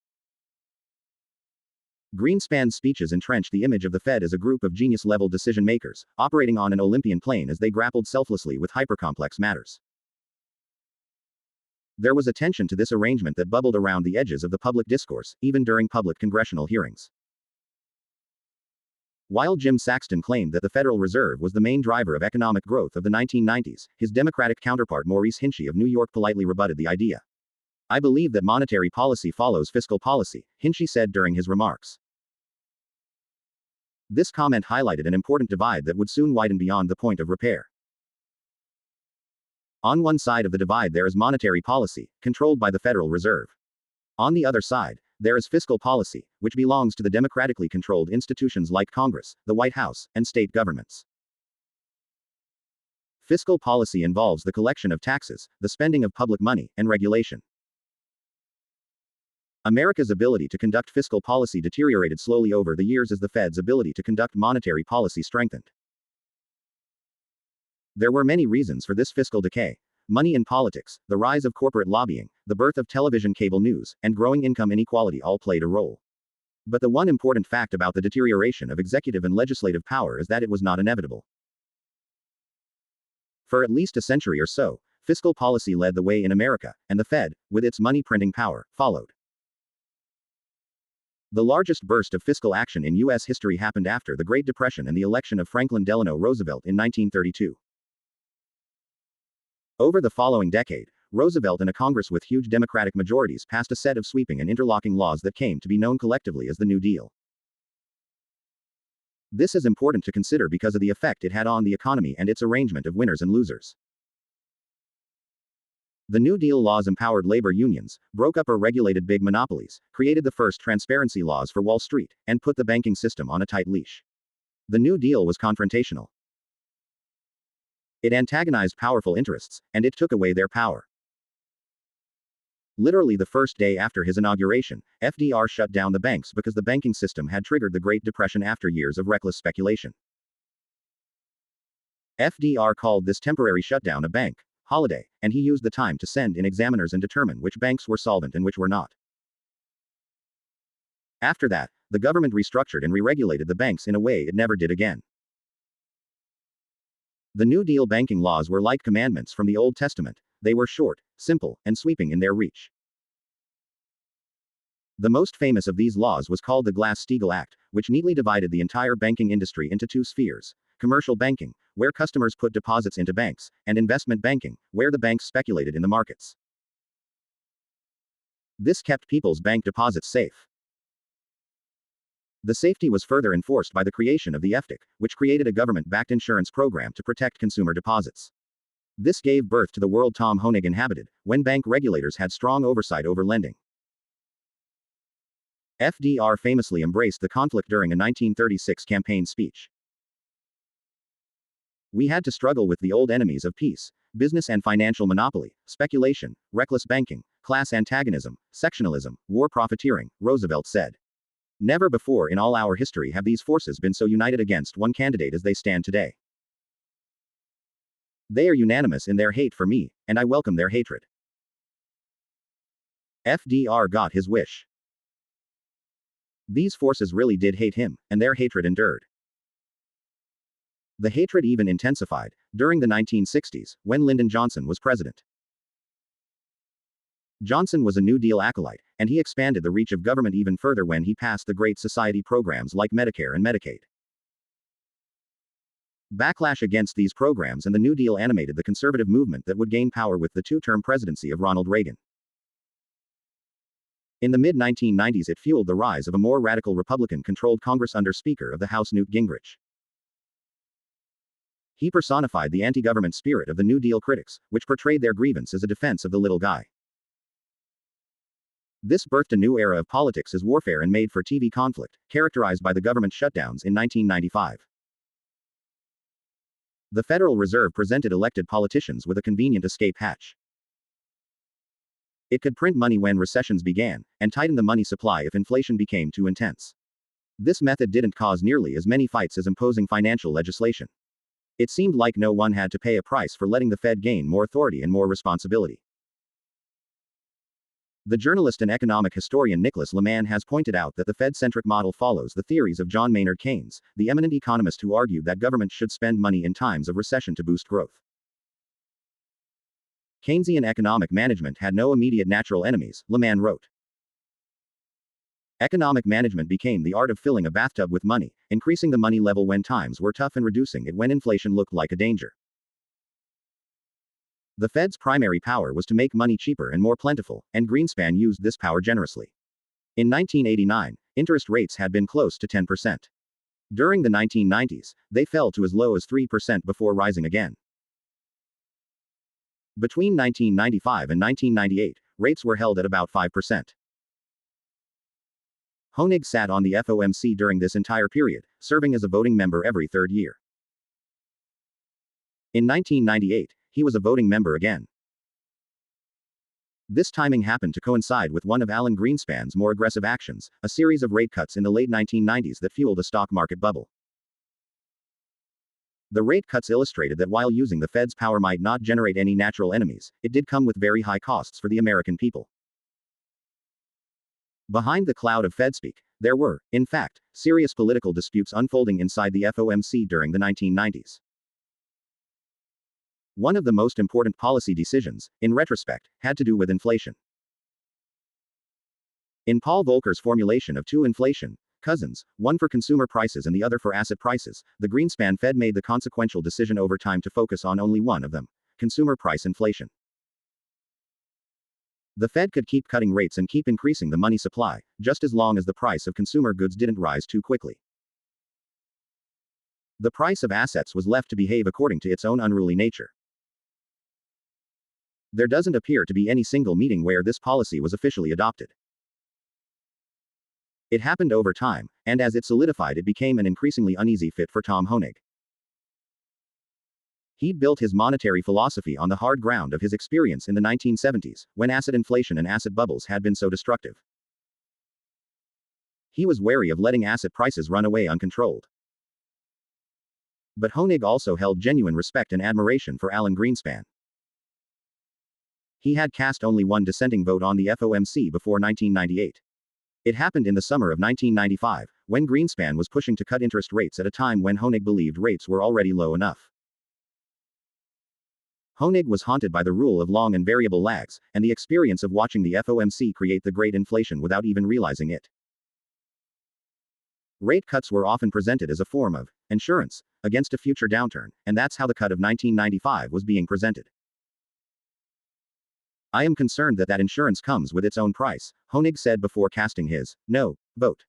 Greenspan's speeches entrenched the image of the Fed as a group of genius-level decision-makers, operating on an Olympian plane as they grappled selflessly with hypercomplex matters. There was a tension to this arrangement that bubbled around the edges of the public discourse, even during public congressional hearings. While Jim Saxton claimed that the Federal Reserve was the main driver of economic growth of the 1990s, his Democratic counterpart Maurice Hinchey of New York politely rebutted the idea. "I believe that monetary policy follows fiscal policy," Hinchey said during his remarks. This comment highlighted an important divide that would soon widen beyond the point of repair. On one side of the divide there is monetary policy, controlled by the Federal Reserve. On the other side, there is fiscal policy, which belongs to the democratically controlled institutions like Congress, the White House, and state governments. Fiscal policy involves the collection of taxes, the spending of public money, and regulation. America's ability to conduct fiscal policy deteriorated slowly over the years as the Fed's ability to conduct monetary policy strengthened. There were many reasons for this fiscal decay. Money in politics, the rise of corporate lobbying, the birth of television cable news, and growing income inequality all played a role. But the one important fact about the deterioration of executive and legislative power is that it was not inevitable. For at least a century or so, fiscal policy led the way in America, and the Fed, with its money-printing power, followed. The largest burst of fiscal action in U.S. history happened after the Great Depression and the election of Franklin Delano Roosevelt in 1932. Over the following decade, Roosevelt and a Congress with huge Democratic majorities passed a set of sweeping and interlocking laws that came to be known collectively as the New Deal. This is important to consider because of the effect it had on the economy and its arrangement of winners and losers. The New Deal laws empowered labor unions, broke up or regulated big monopolies, created the first transparency laws for Wall Street, and put the banking system on a tight leash. The New Deal was confrontational. It antagonized powerful interests, and it took away their power. Literally the first day after his inauguration, FDR shut down the banks because the banking system had triggered the Great Depression after years of reckless speculation. FDR called this temporary shutdown a bank holiday, and he used the time to send in examiners and determine which banks were solvent and which were not. After that, the government restructured and re-regulated the banks in a way it never did again. The New Deal banking laws were like commandments from the Old Testament. They were short, simple, and sweeping in their reach. The most famous of these laws was called the Glass-Steagall Act, which neatly divided the entire banking industry into two spheres: commercial banking, where customers put deposits into banks, and investment banking, where the banks speculated in the markets. This kept people's bank deposits safe. The safety was further enforced by the creation of the FDIC, which created a government-backed insurance program to protect consumer deposits. This gave birth to the world Tom Honig inhabited, when bank regulators had strong oversight over lending. FDR famously embraced the conflict during a 1936 campaign speech. "We had to struggle with the old enemies of peace: business and financial monopoly, speculation, reckless banking, class antagonism, sectionalism, war profiteering, Roosevelt said. Never before in all our history have these forces been so united against one candidate as they stand today. They are unanimous in their hate for me, and I welcome their hatred. FDR got his wish. These forces really did hate him, and their hatred endured. The hatred even intensified during the 1960s, when Lyndon Johnson was president. Johnson was a New Deal acolyte, and he expanded the reach of government even further when he passed the Great Society programs like Medicare and Medicaid. Backlash against these programs and the New Deal animated the conservative movement that would gain power with the two-term presidency of Ronald Reagan. In the mid-1990s, it fueled the rise of a more radical Republican-controlled Congress under Speaker of the House Newt Gingrich. He personified the anti-government spirit of the New Deal critics, which portrayed their grievance as a defense of the little guy. This birthed a new era of politics as warfare and made-for-TV conflict, characterized by the government shutdowns in 1995. The Federal Reserve presented elected politicians with a convenient escape hatch. It could print money when recessions began, and tighten the money supply if inflation became too intense. This method didn't cause nearly as many fights as imposing financial legislation. It seemed like no one had to pay a price for letting the Fed gain more authority and more responsibility. The journalist and economic historian Nicholas Lemann has pointed out that the Fed-centric model follows the theories of John Maynard Keynes, the eminent economist who argued that government should spend money in times of recession to boost growth. Keynesian economic management had no immediate natural enemies, Lemann wrote. Economic management became the art of filling a bathtub with money, increasing the money level when times were tough and reducing it when inflation looked like a danger. The Fed's primary power was to make money cheaper and more plentiful, and Greenspan used this power generously. In 1989, interest rates had been close to 10%. During the 1990s, they fell to as low as 3% before rising again. Between 1995 and 1998, rates were held at about 5%. Honig sat on the FOMC during this entire period, serving as a voting member every third year. In 1998, he was a voting member again. This timing happened to coincide with one of Alan Greenspan's more aggressive actions, a series of rate cuts in the late 1990s that fueled a stock market bubble. The rate cuts illustrated that while using the Fed's power might not generate any natural enemies, it did come with very high costs for the American people. Behind the cloud of Fedspeak, there were, in fact, serious political disputes unfolding inside the FOMC during the 1990s. One of the most important policy decisions, in retrospect, had to do with inflation. In Paul Volcker's formulation of two inflation cousins, one for consumer prices and the other for asset prices, the Greenspan Fed made the consequential decision over time to focus on only one of them: consumer price inflation. The Fed could keep cutting rates and keep increasing the money supply, just as long as the price of consumer goods didn't rise too quickly. The price of assets was left to behave according to its own unruly nature. There doesn't appear to be any single meeting where this policy was officially adopted. It happened over time, and as it solidified, it became an increasingly uneasy fit for Tom Honig. He'd built his monetary philosophy on the hard ground of his experience in the 1970s, when asset inflation and asset bubbles had been so destructive. He was wary of letting asset prices run away uncontrolled. But Honig also held genuine respect and admiration for Alan Greenspan. He had cast only one dissenting vote on the FOMC before 1998. It happened in the summer of 1995, when Greenspan was pushing to cut interest rates at a time when Honig believed rates were already low enough. Honig was haunted by the rule of long and variable lags, and the experience of watching the FOMC create the great inflation without even realizing it. Rate cuts were often presented as a form of insurance against a future downturn, and that's how the cut of 1995 was being presented. I am concerned that insurance comes with its own price, Honig said before casting his no vote.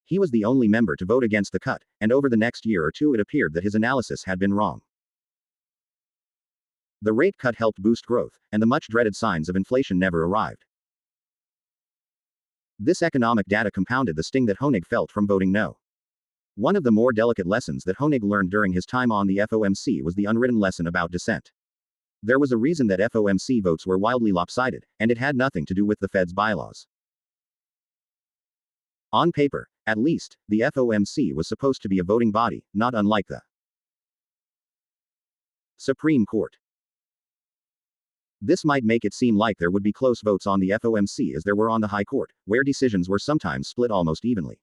He was the only member to vote against the cut, and over the next year or two it appeared that his analysis had been wrong. The rate cut helped boost growth, and the much-dreaded signs of inflation never arrived. This economic data compounded the sting that Honig felt from voting no. One of the more delicate lessons that Honig learned during his time on the FOMC was the unwritten lesson about dissent. There was a reason that FOMC votes were wildly lopsided, and it had nothing to do with the Fed's bylaws. On paper, at least, the FOMC was supposed to be a voting body, not unlike the Supreme Court. This might make it seem like there would be close votes on the FOMC as there were on the High Court, where decisions were sometimes split almost evenly.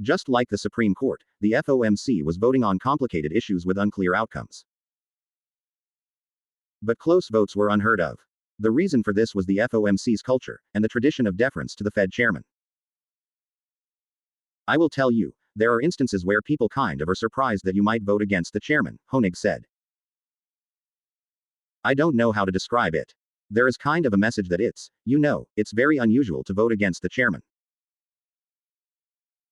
Just like the Supreme Court, the FOMC was voting on complicated issues with unclear outcomes. But close votes were unheard of. The reason for this was the FOMC's culture, and the tradition of deference to the Fed chairman. I will tell you, there are instances where people kind of are surprised that you might vote against the chairman, Honig said. I don't know how to describe it. There is kind of a message that it's very unusual to vote against the chairman.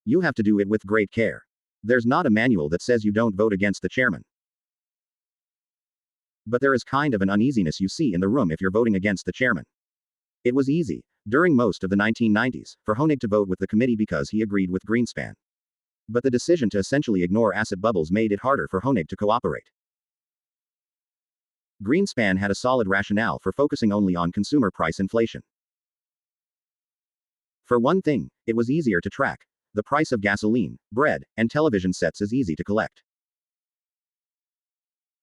You have to do it with great care. There's not a manual that says you don't vote against the chairman. But there is kind of an uneasiness you see in the room if you're voting against the chairman. It was easy, during most of the 1990s, for Honig to vote with the committee because he agreed with Greenspan. But the decision to essentially ignore asset bubbles made it harder for Honig to cooperate. Greenspan had a solid rationale for focusing only on consumer price inflation. For one thing, it was easier to track. The price of gasoline, bread, and television sets is easy to collect.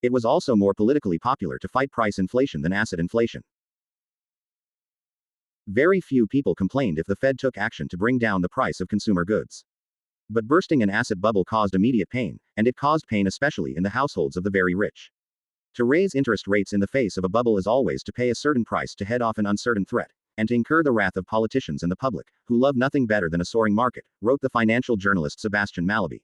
It was also more politically popular to fight price inflation than asset inflation. Very few people complained if the Fed took action to bring down the price of consumer goods. But bursting an asset bubble caused immediate pain, and it caused pain especially in the households of the very rich. To raise interest rates in the face of a bubble is always to pay a certain price to head off an uncertain threat, and to incur the wrath of politicians and the public, who love nothing better than a soaring market, wrote the financial journalist Sebastian Mallaby.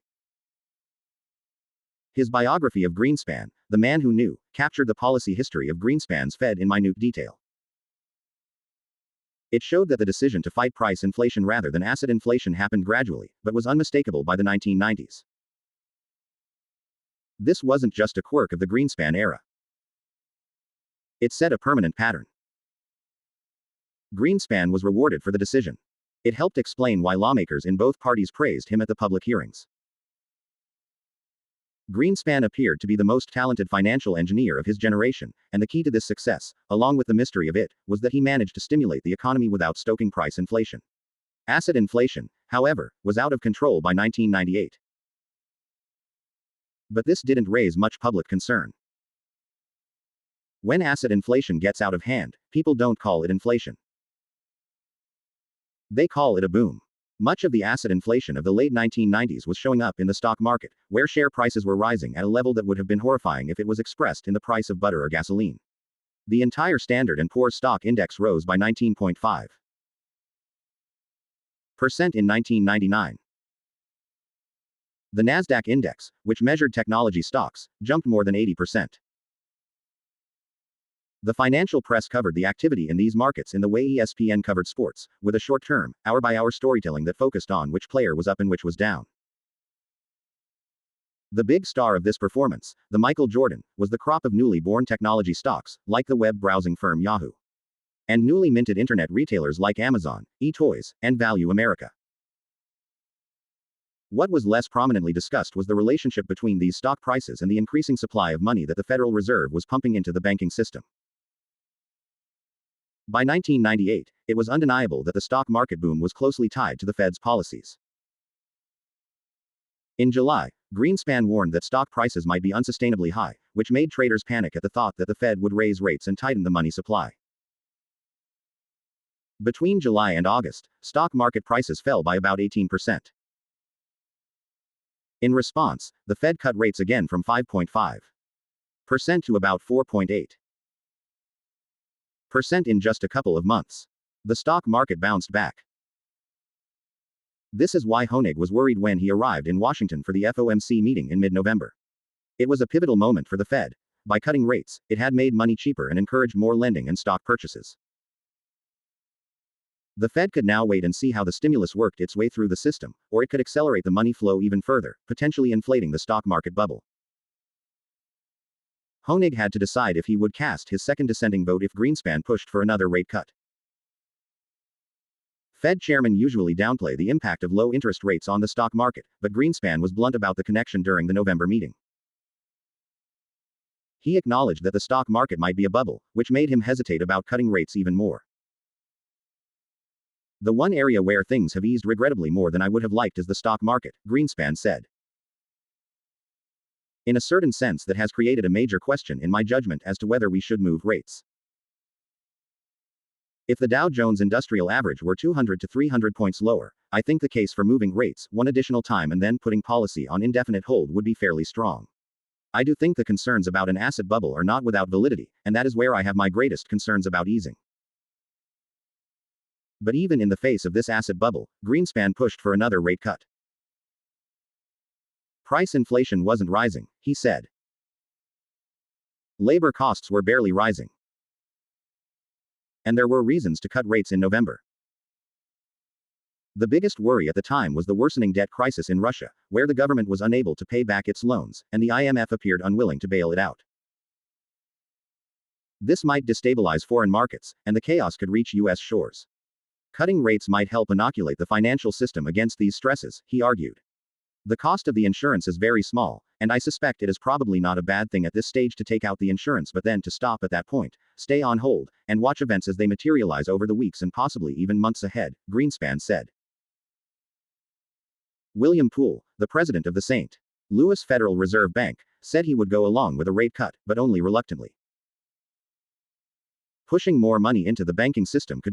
His biography of Greenspan, The Man Who Knew, captured the policy history of Greenspan's Fed in minute detail. It showed that the decision to fight price inflation rather than asset inflation happened gradually, but was unmistakable by the 1990s. This wasn't just a quirk of the Greenspan era. It set a permanent pattern. Greenspan was rewarded for the decision. It helped explain why lawmakers in both parties praised him at the public hearings. Greenspan appeared to be the most talented financial engineer of his generation, and the key to this success, along with the mystery of it, was that he managed to stimulate the economy without stoking price inflation. Asset inflation, however, was out of control by 1998. But this didn't raise much public concern. When asset inflation gets out of hand, people don't call it inflation. They call it a boom. Much of the asset inflation of the late 1990s was showing up in the stock market, where share prices were rising at a level that would have been horrifying if it was expressed in the price of butter or gasoline. The entire Standard & Poor's stock index rose by 19.5% in 1999. The Nasdaq index, which measured technology stocks, jumped more than 80%. The financial press covered the activity in these markets in the way ESPN covered sports, with a short-term, hour-by-hour storytelling that focused on which player was up and which was down. The big star of this performance, the Michael Jordan, was the crop of newly born technology stocks, like the web browsing firm Yahoo, and newly minted internet retailers like Amazon, eToys, and Value America. What was less prominently discussed was the relationship between these stock prices and the increasing supply of money that the Federal Reserve was pumping into the banking system. By 1998, it was undeniable that the stock market boom was closely tied to the Fed's policies. In July, Greenspan warned that stock prices might be unsustainably high, which made traders panic at the thought that the Fed would raise rates and tighten the money supply. Between July and August, stock market prices fell by about 18%. In response, the Fed cut rates again from 5.5% to about 4.8% in just a couple of months. The stock market bounced back. This is why Honig was worried when he arrived in Washington for the FOMC meeting in mid-November. It was a pivotal moment for the Fed. By cutting rates, it had made money cheaper and encouraged more lending and stock purchases. The Fed could now wait and see how the stimulus worked its way through the system, or it could accelerate the money flow even further, potentially inflating the stock market bubble. Honig had to decide if he would cast his second dissenting vote if Greenspan pushed for another rate cut. Fed chairmen usually downplay the impact of low interest rates on the stock market, but Greenspan was blunt about the connection during the November meeting. He acknowledged that the stock market might be a bubble, which made him hesitate about cutting rates even more. The one area where things have eased regrettably more than I would have liked is the stock market, Greenspan said. In a certain sense, that has created a major question in my judgment as to whether we should move rates. If the Dow Jones Industrial Average were 200 to 300 points lower, I think the case for moving rates one additional time and then putting policy on indefinite hold would be fairly strong. I do think the concerns about an asset bubble are not without validity, and that is where I have my greatest concerns about easing. But even in the face of this asset bubble, Greenspan pushed for another rate cut. Price inflation wasn't rising, he said. Labor costs were barely rising. And there were reasons to cut rates in November. The biggest worry at the time was the worsening debt crisis in Russia, where the government was unable to pay back its loans, and the IMF appeared unwilling to bail it out. This might destabilize foreign markets, and the chaos could reach U.S. shores. Cutting rates might help inoculate the financial system against these stresses, he argued. The cost of the insurance is very small, and I suspect it is probably not a bad thing at this stage to take out the insurance but then to stop at that point, stay on hold, and watch events as they materialize over the weeks and possibly even months ahead, Greenspan said. William Poole, the president of the St. Louis Federal Reserve Bank, said he would go along with a rate cut, but only reluctantly. Pushing more money into the banking system could be